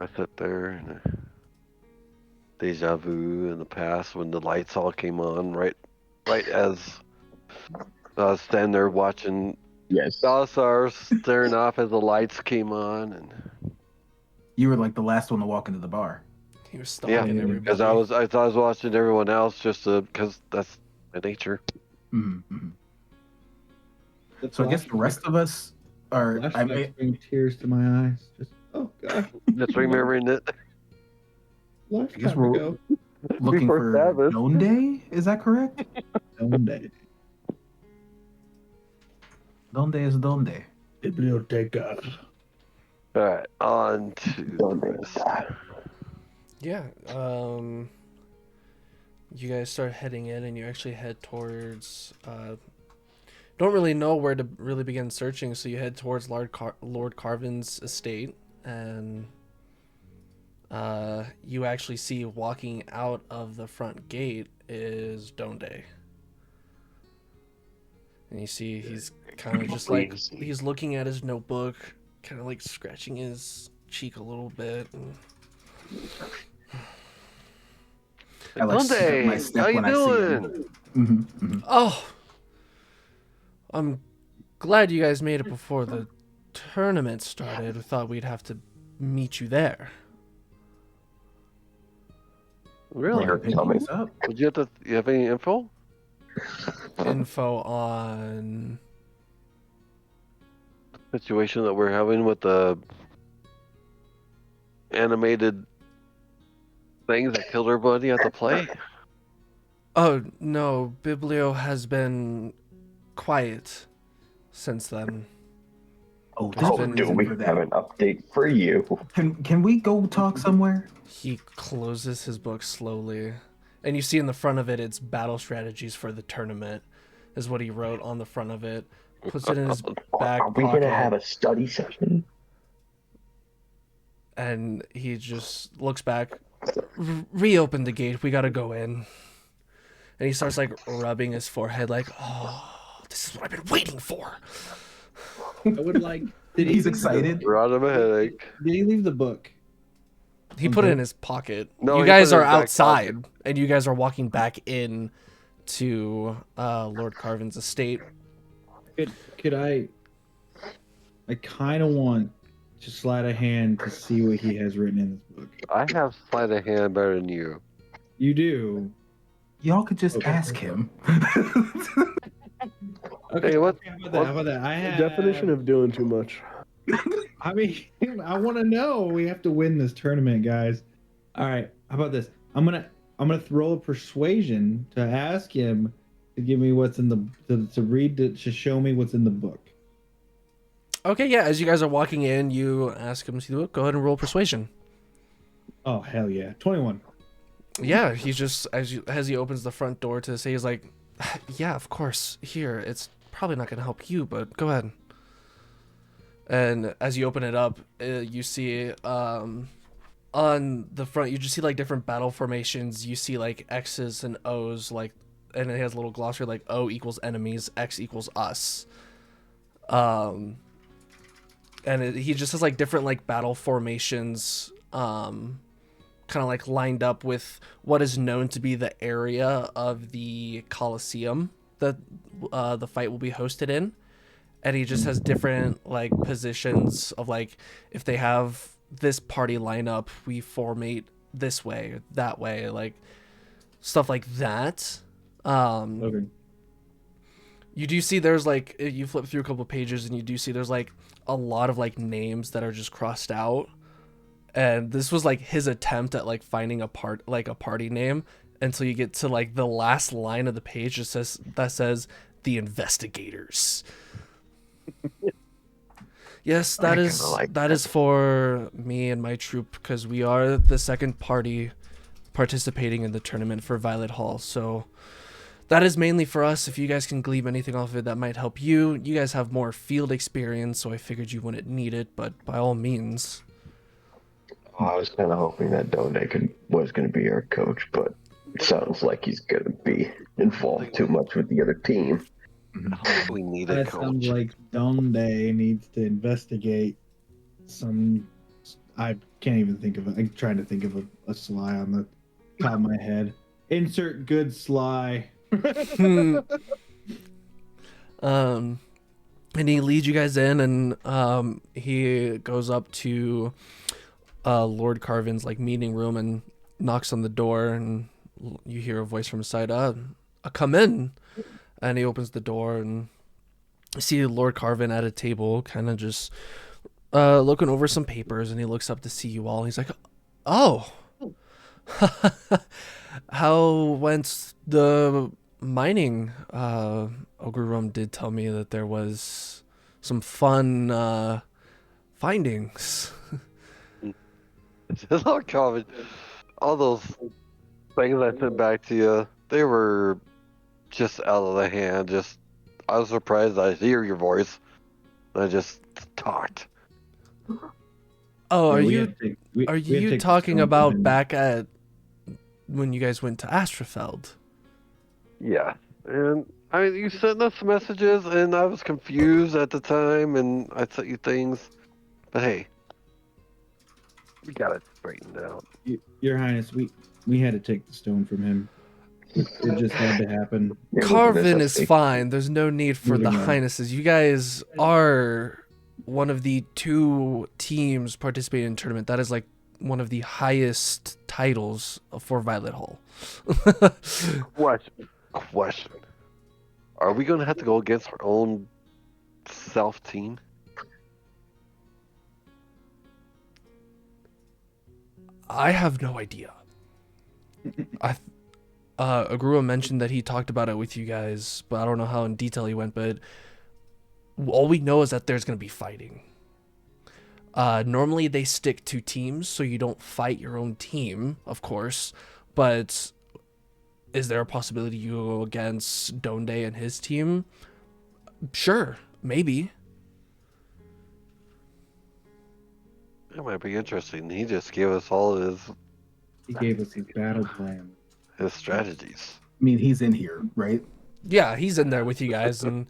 I sit there and deja vu in the past when the lights all came on right as I was standing there watching Yes. Balasar staring off as the lights came on, and You were like the last one to walk into the bar. He was yeah, stalking everybody. because I thought I was watching everyone else just because that's my nature. Mm-hmm. So I guess the rest of us are. I mean, bring tears to my eyes. Just oh god. Just remembering it. Lifetime guess we're- ago. looking Before for Sabas. Donde. Is that correct? Donde. Donde is Donde. Biblioteca. All right, on to Donde this. está. Yeah. You guys start heading in, and you actually head towards. Don't really know where to really begin searching, so you head towards Lord Carvan's estate, and you actually see walking out of the front gate is Donde. And you see he's kind of just like, he's looking at his notebook, kind of like scratching his cheek a little bit. I like skip my Donde, step how you when I see him. doing? Mm-hmm. Oh, I'm glad you guys made it before the tournament started. We thought we'd have to meet you there. Really? You're coming. Up. Would you have any info? Info on... Situation that we're having with the animated things that killed everybody at the play? Oh, no, Biblio has been quiet since then. Oh, There's this been- Do we have an update for you? Can we go talk somewhere? He closes his book slowly, and you see in the front of it, it's battle strategies for the tournament, is what he wrote on the front of it. Puts it in his back Are we pocket, gonna have a study session? and he just looks back. Reopen the gate. We gotta go in. And he starts like rubbing his forehead, like, "Oh, this is what I've been waiting for." I would like. Did He's excited. Brought him a headache. Did he leave the book? He put it in his pocket. No, You he guys put it in are his back outside, and you guys are walking back in to Lord Carvan's estate. Could I kind of want to slide a hand to see what he has written in this book. I have sleight of hand better than you. You do. Y'all could just Okay. ask him. Okay, Hey, what- how about that? How about that? I The have definition of doing too much. I mean, I want to know. We have to win this tournament, guys. All right. How about this? I'm gonna throw a persuasion to ask him to give me what's in the to read to show me what's in the book. Okay, yeah. As you guys are walking in, you ask him to do it. Go ahead and roll persuasion. Oh hell yeah, 21. Yeah, he's just as he opens the front door to say, he's like, "Yeah, of course. Here, it's probably not gonna help you, but go ahead." And as you open it up, you see on the front, you just see like different battle formations. You see like X's and O's, like, and it has a little glossary like O equals enemies, X equals us. And he just has like different like battle formations, kind of like lined up with what is known to be the area of the Colosseum that the fight will be hosted in. And he just has different like positions of like, if they have this party lineup, we formate this way or that way, like stuff like that. Okay. You do see there's like, you flip through a couple of pages and you do see there's like a lot of like names that are just crossed out. And this was like his attempt at like finding a party name until you get to like the last line of the page that says the Investigators. Yes, that is for me and my troop, because we are the second party participating in the tournament for Violet Hall. So that is mainly for us. If you guys can glean anything off of it that might help you. You guys have more field experience, so I figured you wouldn't need it, but by all means. Oh, I was kind of hoping that Donde was going to be our coach, but it sounds like he's going to be involved too much with the other team. We need a That coach. sounds like Donde needs to investigate some. I can't even think of it. I'm trying to think of a sly on the top of my head. Insert good sly. And he leads you guys in, and he goes up to Lord Carvan's like meeting room and knocks on the door, and you hear a voice from inside. Come in. And he opens the door, and you see Lord Carvan at a table, kind of just looking over some papers, and he looks up to see you all. He's like, "Oh, how went the mining? Ogrurum did tell me that there was some fun findings." Lord Carvan, all those things I sent back to you, they were just out of the hand. I was surprised I hear your voice. I just talked. Oh, are Yeah, we you had to take- we- are we had to you take the talking stone about from him. back at when you guys went to Astrafeld? Yeah, and I mean, you sent us messages, and I was confused at the time, and I sent you things. But hey, we got it straightened out. Your Highness, we had to take the stone from him. It just had to happen. It was a Carvan is necessity. fine. There's no need for the Moving on. highnesses. You guys are one of the 2 teams participating in the tournament. That is like one of the highest titles for Violet Hall. Question. Are we going to have to go against our own self-team? I have no idea. Agrua mentioned that he talked about it with you guys, but I don't know how in detail he went, but all we know is that there's going to be fighting. Normally they stick to teams, so you don't fight your own team, of course, but is there a possibility you go against Donde and his team? Sure, maybe. That might be interesting. He just gave us all He gave us his battle plan. his strategies. I mean, he's in here, right? Yeah, he's in there with you guys, and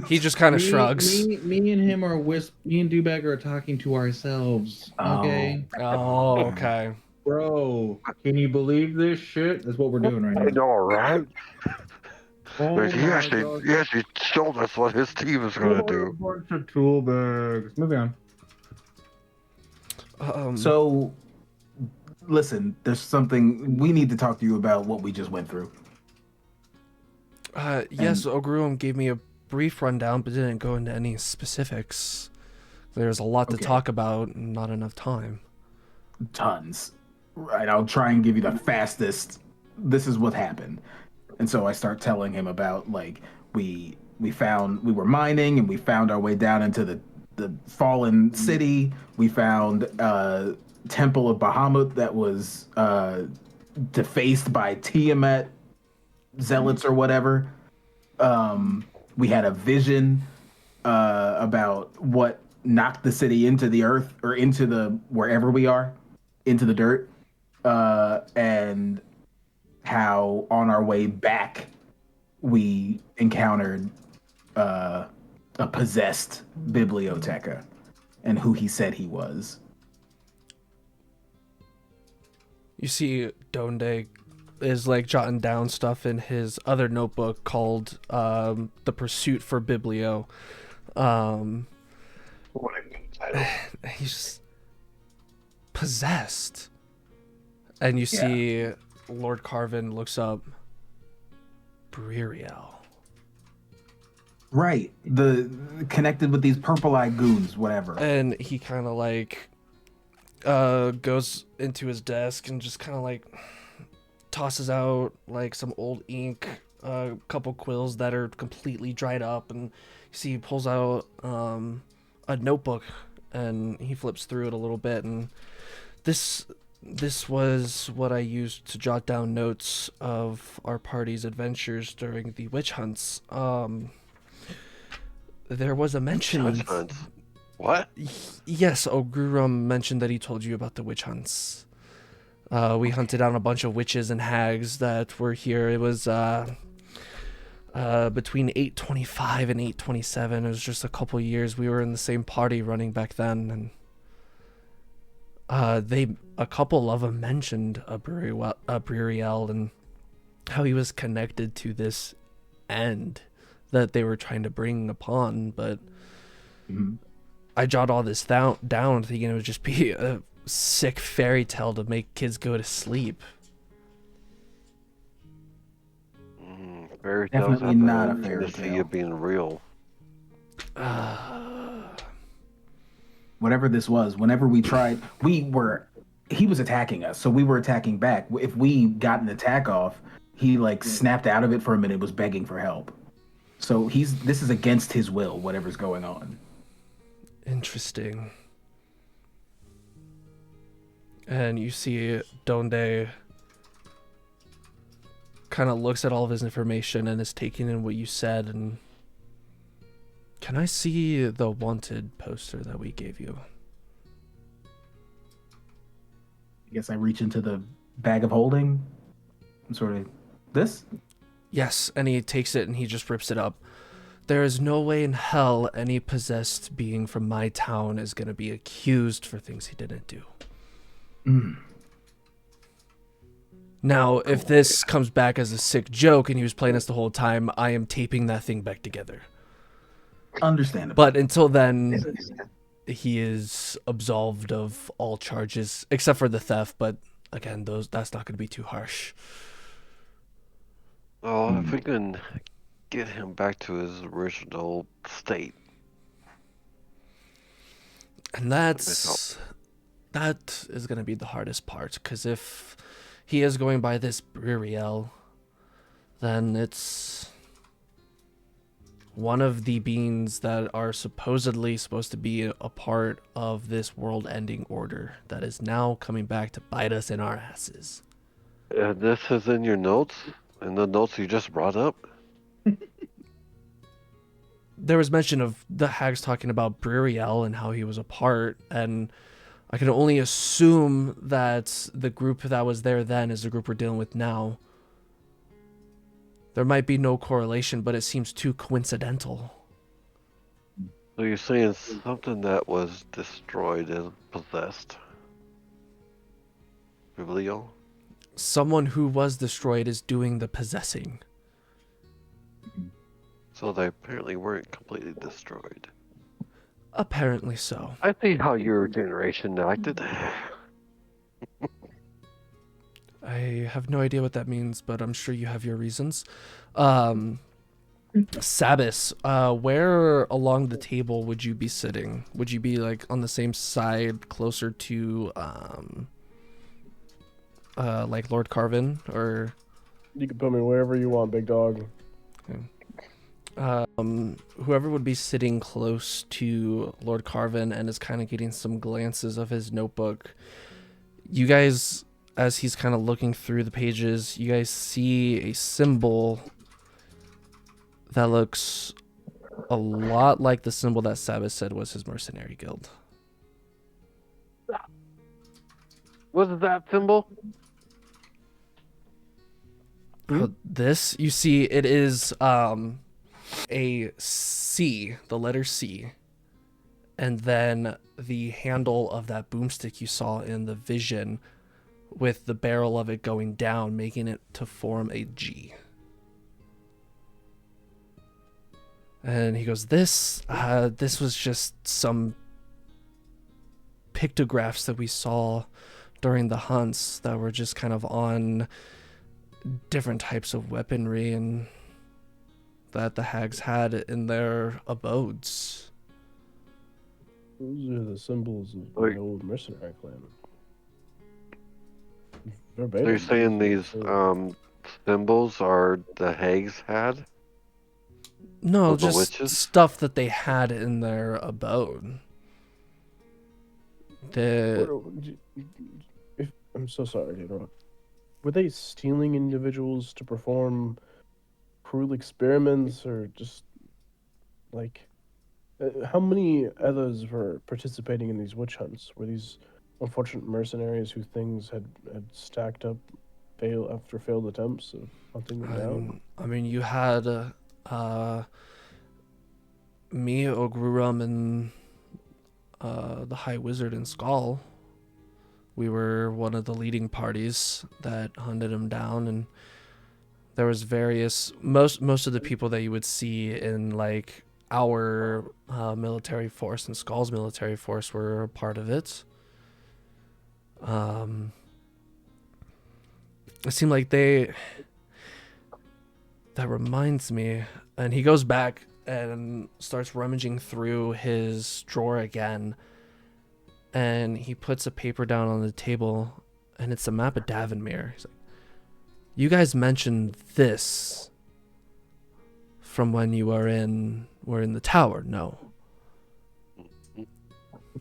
he just kind of shrugs. Me and him are me and Dubbager are talking to ourselves. Okay, Oh, okay. bro, can you believe this shit? That's what we're doing right now. know, right? Oh He my actually God. showed us what his team is going to What a do. bunch of tool bags. Moving on. So, listen, there's something we need to talk to you about what we just went through. Yes, Ogruum gave me a brief rundown, but didn't go into any specifics. There's a lot to Okay. talk about, and not enough time. Tons. Right, I'll try and give you the fastest. This is what happened. And so I start telling him about, like, we were mining and we found our way down into the fallen city. We found a temple of Bahamut that was defaced by Tiamat zealots or whatever. We had a vision about what knocked the city into the earth, or into the wherever we are, into the dirt, and how on our way back we encountered a possessed biblioteca and who he said he was. You see, Donde is like jotting down stuff in his other notebook called "The Pursuit for Biblio." What a good title. He's just possessed, and you see Lord Carvan looks up. Bririel. Right. The connected with these purple-eyed goons, whatever. And he kind of like goes into his desk and just kind of like tosses out like some old ink, a couple quills that are completely dried up, and you see he pulls out a notebook and he flips through it a little bit, and this was what I used to jot down notes of our party's adventures during the witch hunts. There was a mention. Witch hunts? What? Yes, Ogrurum mentioned that he told you about the witch hunts. We hunted down a bunch of witches and hags that were here. It was between 825 and 827. It was just a couple years. We were in the same party running back then, and a couple of them mentioned Bririel and how he was connected to this end that they were trying to bring upon, but Mhm. I jot all this down thinking it would just be a sick fairy tale to make kids go to sleep. Fairy tales Definitely have their not a own fairy tendency tale. of being real. Whatever this was, whenever we tried, he was attacking us, so we were attacking back. If we got an attack off, he like snapped out of it for a minute, was begging for help. So this is against his will, whatever's going on. Interesting. And you see Donde kind of looks at all of his information and is taking in what you said. And can I see the wanted poster that we gave you? I guess I reach into the bag of holding, and sort of this. Yes, and he takes it and he just rips it up. There is no way in hell any possessed being from my town is going to be accused for things he didn't do. Mm. Now, if this comes back as a sick joke and he was playing us the whole time, I am taping that thing back together. Understandable. But until then, he is absolved of all charges, except for the theft, but again, that's not going to be too harsh. Oh, if we can get him back to his original state. And that is going to be the hardest part, because if he is going by this Bririel, then it's one of the beings that are supposedly supposed to be a part of this world-ending order that is now coming back to bite us in our asses. This is in your notes? In the notes you just brought up? There was mention of the hags talking about Bririel and how he was a part, and I can only assume that the group that was there then is the group we're dealing with now. There might be no correlation, but it seems too coincidental. So you're saying something that was destroyed and possessed? Biblio? Someone who was destroyed is doing the possessing. So they apparently weren't completely destroyed. Apparently so. I see how your generation acted. I have no idea what that means, but I'm sure you have your reasons. Sabas, where along the table would you be sitting? Would you be like on the same side, closer to like Lord Carvan, or You can put me wherever you want, big dog. whoever would be sitting close to Lord Carvan and is kind of getting some glances of his notebook? You guys, as he's kind of looking through the pages, you guys see a symbol that looks a lot like the symbol that Sabas said was his mercenary guild. What is that symbol? This, you see, it is a C, the letter C, and then the handle of that boomstick you saw in the vision with the barrel of it going down, making it to form a G. And he goes, this was just some pictographs that we saw during the hunts that were just kind of on different types of weaponry and that the hags had in their abodes. Those are the symbols of Wait. the old mercenary clan. So you're saying these symbols are the hags had? No, Of the just witches? stuff that they had in their abode. I'm so sorry to interrupt. Were they stealing individuals to perform cruel experiments, or just like how many others were participating in these witch hunts? Were these unfortunate mercenaries who things had stacked up after failed attempts of hunting them down? I mean, you had me, Ogrurum, and the High Wizard and Skull. We were one of the leading parties that hunted him down, and there was various most of the people that you would see in like our military force and Skull's military force were a part of it. It seemed like that reminds me. And he goes back and starts rummaging through his drawer again. And he puts a paper down on the table, and it's a map of Davonmere. He's like, you guys mentioned this from when you were in the tower, no?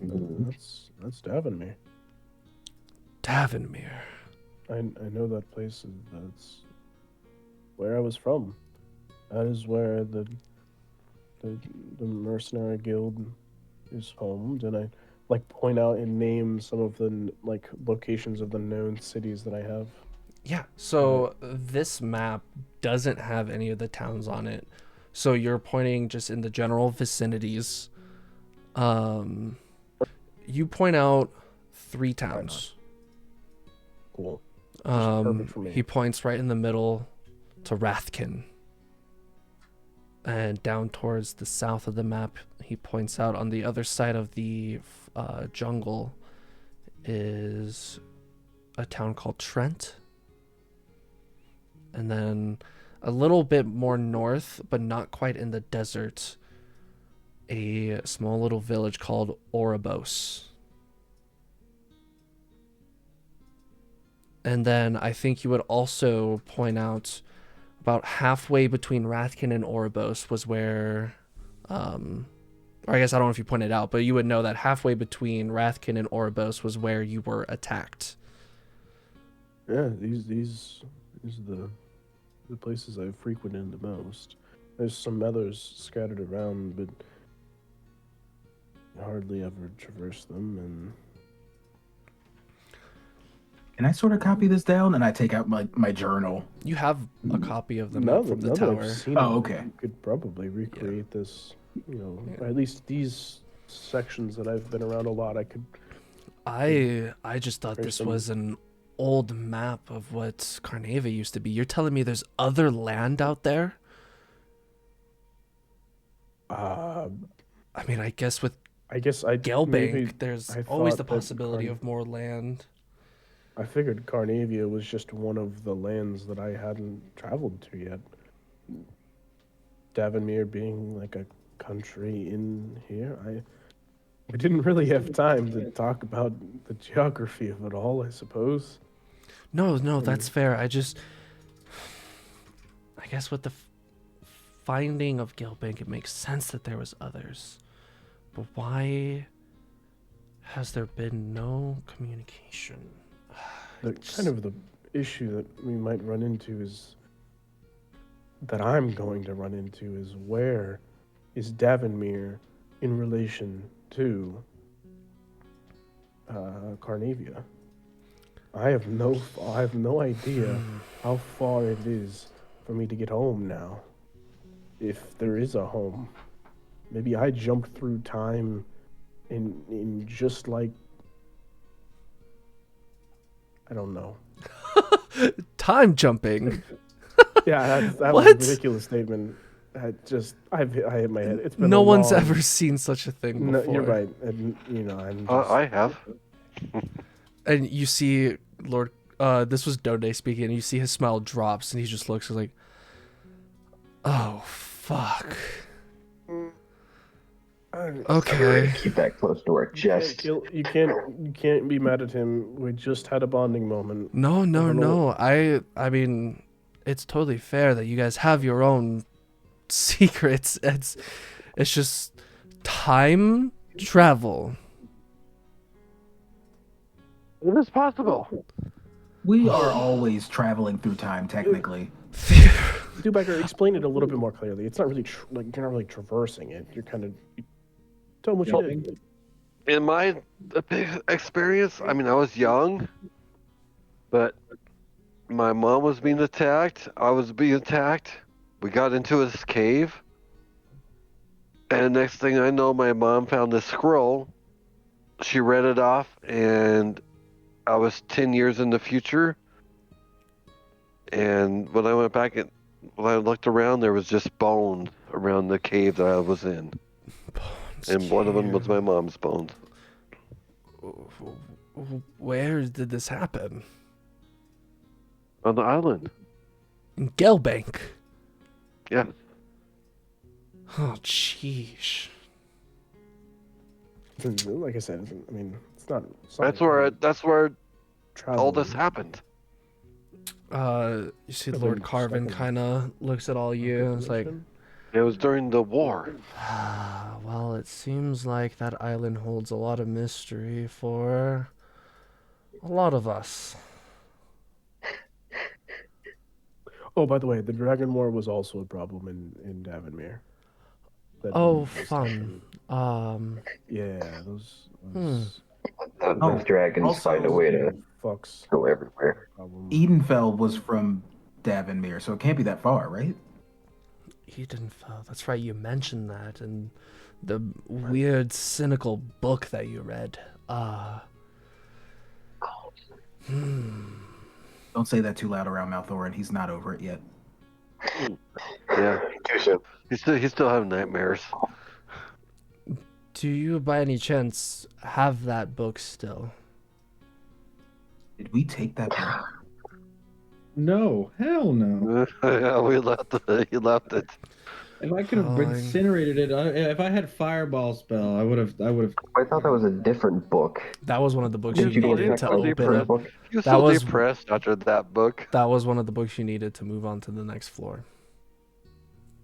That's Davonmere. Davonmere. I know that place. That's where I was from. That is where the mercenary guild is homed, and I point out and name some of the locations of the known cities that I have. Yeah. So this map doesn't have any of the towns on it. So you're pointing just in the general vicinities. You point out 3 towns. Cool. Perfect for me. He points right in the middle to Rathkin. And down towards the south of the map, he points out on the other side of the jungle is a town called Trent. And then a little bit more north, but not quite in the desert, a small little village called Oribos. And then I think you would also point out about halfway between Rathkin and Oribos was where, or I guess I don't know if you pointed out, but you would know that halfway between Rathkin and Oribos was where you were attacked. Yeah, these are the places I've frequented the most. There's some others scattered around, but I hardly ever traverse them. And Can I sort of copy this down? And I take out my journal. You have a copy of the map from the now that tower. I've seen Oh, it, okay. you could probably recreate this. Or at least these sections that I've been around a lot. I just thought There's this some- was an old map of what Carnava used to be. You're telling me there's other land out there? I mean, I guess with Gelbank, there's always the possibility of more land. I figured Carnavia was just one of the lands that I hadn't traveled to yet. Davonmere being like a country in here, I didn't really have time to talk about the geography of it all, I suppose. No, that's fair. I guess with the finding of Gelbank, it makes sense that there was others. But why has there been no communication? The issue that we might run into is that I'm going to run into is where is Davonmere in relation to Carnavia? I have no idea how far it is for me to get home now. If there is a home, maybe I jumped through time in just like, I don't know. Time jumping. Yeah, that was What? a ridiculous statement. I hit my head. It's been No a one's long- ever seen such a thing No, before. you're right. And, I'm just... I have. And you see Lord, this was Donde speaking, and you see his smile drops, and he just looks like, oh, fuck. Okay. Keep that close to our chest. You can't be mad at him. We just had a bonding moment. No. I mean, it's totally fair that you guys have your own secrets. It's just time travel. It is possible. We are always traveling through time, technically. Dubbager, explain it a little bit more clearly. It's not really you're not really traversing it. You're kind of tell them what you did. In my experience, I mean, I was young, but my mom was being attacked. I was being attacked. We got into this cave. And next thing I know, my mom found this scroll. She read it off, and I was 10 years in the future. And when I went back When I looked around, there was just bones around the cave that I was in. Bones And one of them was cave. my mom's bones. Where did this happen? On the island. In Gelbank. Yeah. Oh, jeez. Like I said, I mean, it's not. That's where all this traveling. happened. You see I've Lord been Carvan stuck in kind of looks at all you and is like, Reclamation. It was during the war. well, it seems like that island holds a lot of mystery for a lot of us. Oh, by the way, the Dragon War was also a problem in Davonmere. That Oh, didn't fun. happen. Yeah, those Those dragons also- find a way to fucks. go everywhere. Problem. Edenfell was from Davonmere, so it can't be that far, right? Edenfell. That's right, you mentioned that and the weird, cynical book that you read. Don't say that too loud around Maelthorin. He's not over it yet. Yeah. Too soon. He's still having nightmares. Do you, by any chance, have that book still? Did we take that book? No, hell no. Yeah, we left it. He left it. If I could have Fine. incinerated it, if I had fireball spell, I would have. I thought that was a different book. That was one of the books You you Did you go needed check to out the open first up. book? He was That so was- depressed after that book. That was one of the books you needed to move on to the next floor.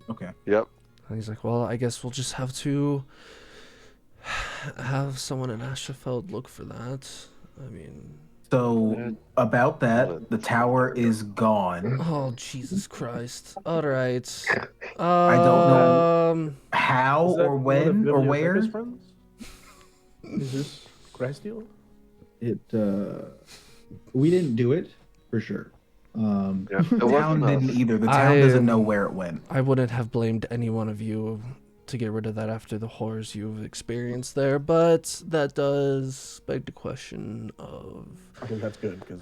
Okay. Yep. And he's like, well, I guess we'll just have to have someone in Asherfeld look for that. I mean, So about that, the tower is gone. oh, Jesus Christ. All right. I don't know. How Is that or one of when or where? Bibliotheca's friends? Is this Grassdeal? It. We didn't do it for sure. Yeah. It The town wasn't us. didn't either. The town doesn't I- know where it went. I wouldn't have blamed any one of you to get rid of that after the horrors you've experienced there, but that does beg the question of. I think that's good because.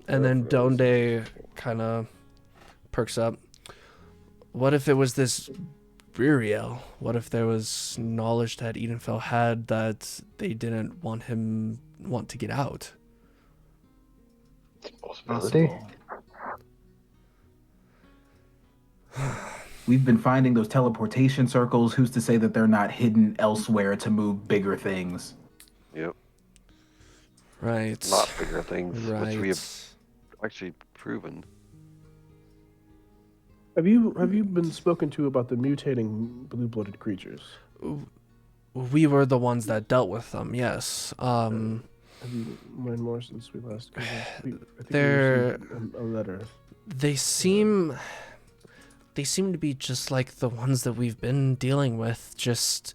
And then Donde kind of perks up. What if it was this Buriel? What if there was knowledge that Edenfell had that they didn't want to get out? Possibility. We've been finding those teleportation circles. Who's to say that they're not hidden elsewhere to move bigger things? Yep. Right. A lot bigger things, Right. which we have actually proven. Have you been spoken to about the mutating blue-blooded creatures? We were the ones that dealt with them. Yes. Have you learned more since we last? I think we They're- received a letter. They seem to be just like the ones that we've been dealing with, just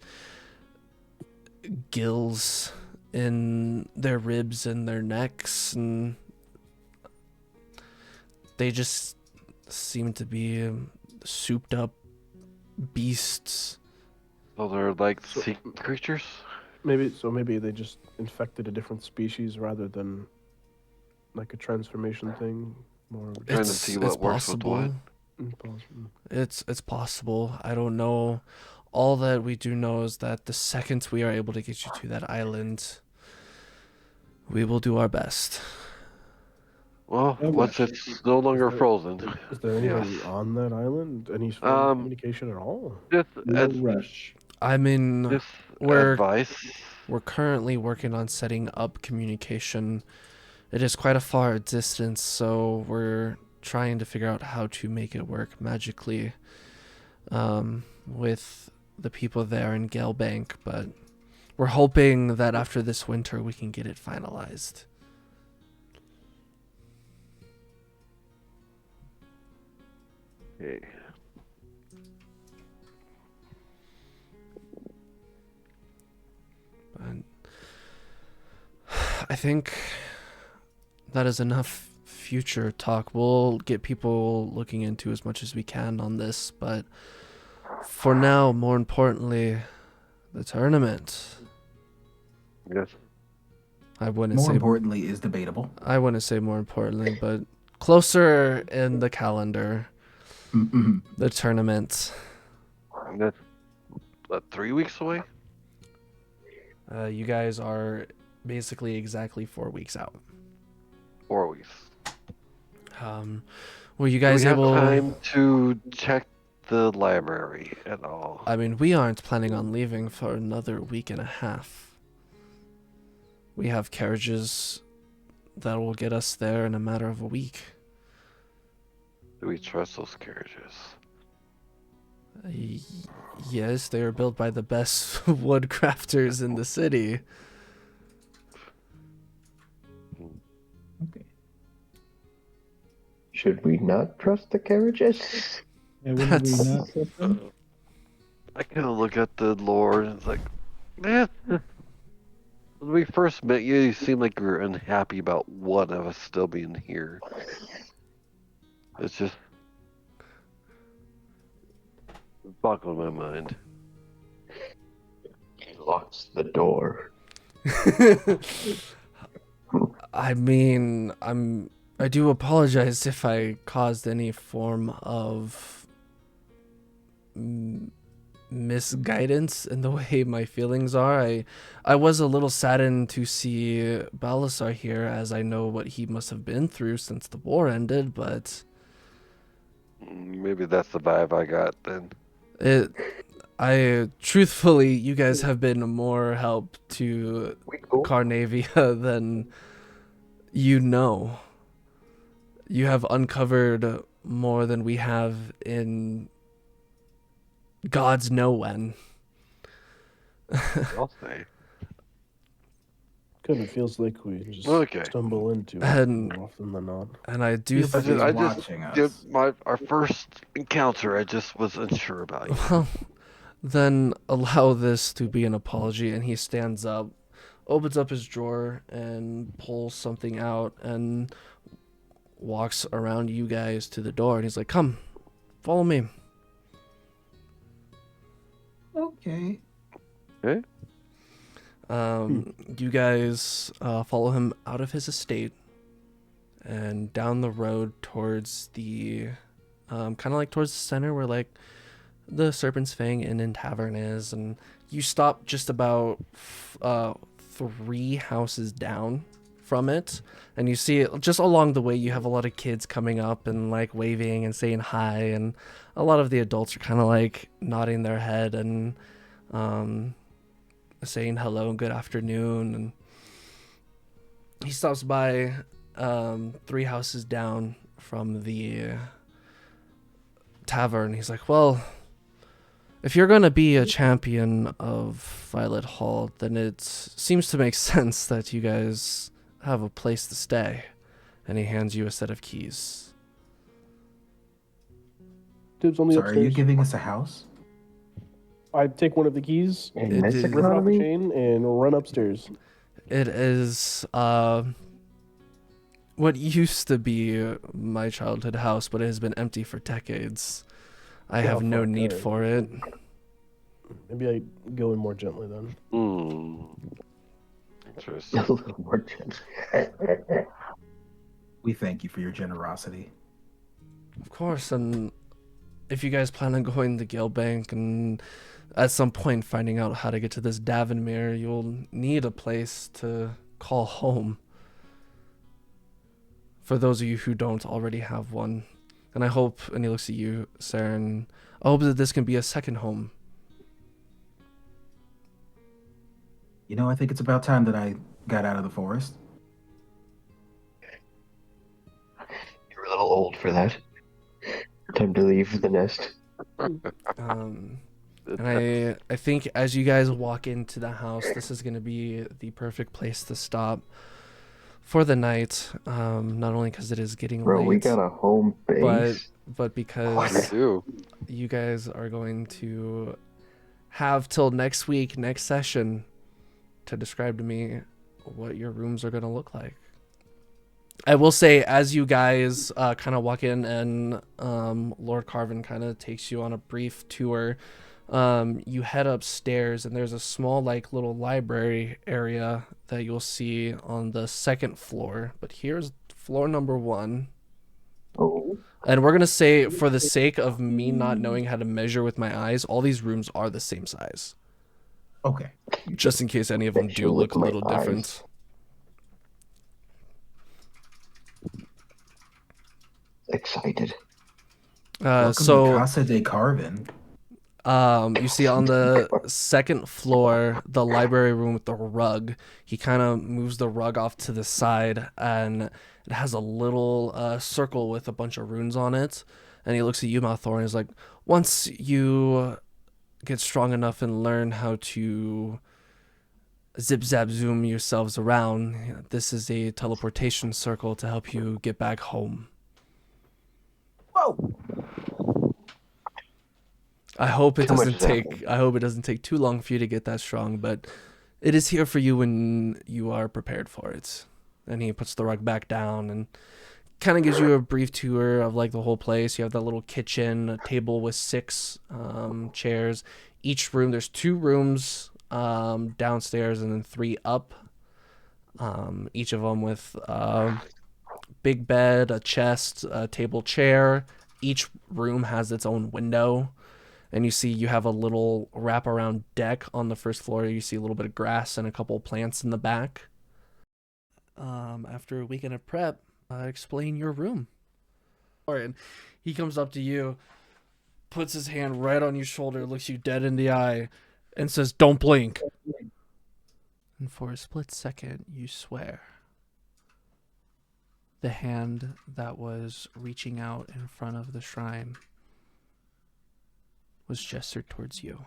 gills in their ribs and their necks, and they just seem to be souped up beasts. So they're like So- sea creatures? Maybe they just infected a different species rather than like a transformation thing. More Trying to see what works with what. impossible. It's possible. I don't know. All that we do know is that the second we are able to get you to that island, we will do our best. Well, Oh, once it's no longer frozen. Is there anybody Yes. on that island? Any sort of communication at all? Just, No ad- rush. I mean, just we're advice. we're currently working on setting up communication. It is quite a far distance, so we're trying to figure out how to make it work magically with the people there in Gelbank, but we're hoping that after this winter we can get it finalized. Okay. But I think that is enough future talk. We'll get people looking into as much as we can on this, but for now, more importantly, the tournament. Yes. I wouldn't More say importantly, is debatable. I wouldn't say more importantly, but closer in the calendar. the tournament. And that's, what, 3 weeks away? You guys are basically exactly 4 weeks out. 4 weeks. Were you Do guys we have able? time to check the library at all? I mean, we aren't planning on leaving for another week and a half. We have carriages that will get us there in a matter of a week. Do we trust those carriages? Yes, they are built by the best wood crafters in the city. Okay. Should we not trust the carriages? Yeah, wouldn't we That's- not trust them? I kind of look at the Lord and it's like, man. When we first met you, you seemed like you were unhappy about one of us still being here. It's just boggled my mind. He locks the door. I mean, I do apologize if I caused any form of misguidance in the way my feelings are. I was a little saddened to see Balasar here, as I know what he must have been through since the war ended, but Maybe that's the vibe I got then. truthfully, you guys have been more help to We cool? Carnavia than you know. You have uncovered more than we have in God's know when. I'll say. Kind of feels like we just Okay. stumble into it And- more often than not. And I do Feels like think, he's I watching just us. our first encounter, I just was unsure about you. well, then allow this to be an apology. And he stands up, opens up his drawer, and pulls something out and walks around you guys to the door. And he's like, "Come, follow me." Okay. You guys follow him out of his estate and down the road towards the kind of like towards the center where like the Serpent's Fang Inn and Tavern is, and you stop just about 3 houses down from it, and you see just along the way you have a lot of kids coming up and like waving and saying hi, and a lot of the adults are kind of like nodding their head and saying hello and good afternoon. And he stops by 3 houses down from the tavern. He's like, "Well, if you're going to be a champion of Violet Hall, then it seems to make sense that you guys have a place to stay." And he hands you a set of keys. Dibs on the So are you upstairs. giving us a house? I take one of the keys, In this is- rip it off the economy? chain, and run upstairs. It is what used to be my childhood house, but it has been empty for decades. I have no fuck, need alright. for it. Maybe I go in more gently then. Interesting. A little more gentle. We thank you for your generosity. Of course, and if you guys plan on going to Gilbank and at some point finding out how to get to this Davonmere, you'll need a place to call home. For those of you who don't already have one. And I hope, and he looks at you, Saren, I hope that this can be a second home. You know, I think it's about time that I got out of the forest. You're a little old for that. Time to leave the nest. And I think as you guys walk into the house, this is going to be the perfect place to stop for the night. Not only because it is getting Bro, late, we got a home base. but because do. you guys are going to have till next week, next session, to describe to me what your rooms are going to look like. I will say, as you guys kind of walk in and Lord Carvan kind of takes you on a brief tour, you head upstairs and there's a small like little library area that you'll see on the second floor. But here's floor number 1. Oh. And we're going to say, for the sake of me not knowing how to measure with my eyes, all these rooms are the same size. Okay. Just in case any of them Measure do look with a my little eyes. different. Excited. Welcome to So Casa de Carvan. you see on the second floor, the library room with the rug. He kind of moves the rug off to the side, and it has a little circle with a bunch of runes on it. And he looks at you, Maelthorin, and is like, once you get strong enough and learn how to zip zap zoom yourselves around, this is a teleportation circle to help you get back home. Whoa. I hope it Too much doesn't is take happening. I hope it doesn't take too long for you to get that strong, but it is here for you when you are prepared for it. And he puts the rug back down and kind of gives you a brief tour of like the whole place. You have that little kitchen, a table with 6 chairs. Each room, there's 2 rooms downstairs and then 3 up. Each of them with big bed, a chest, a table, chair. Each room has its own window. And you see you have a little wraparound deck on the first floor. You see a little bit of grass and a couple plants in the back. After a weekend of prep, explain your room. And he comes up to you, puts his hand right on your shoulder, looks you dead in the eye, and says, "Don't blink." And for a split second, you swear. The hand that was reaching out in front of the shrine was gestured towards you.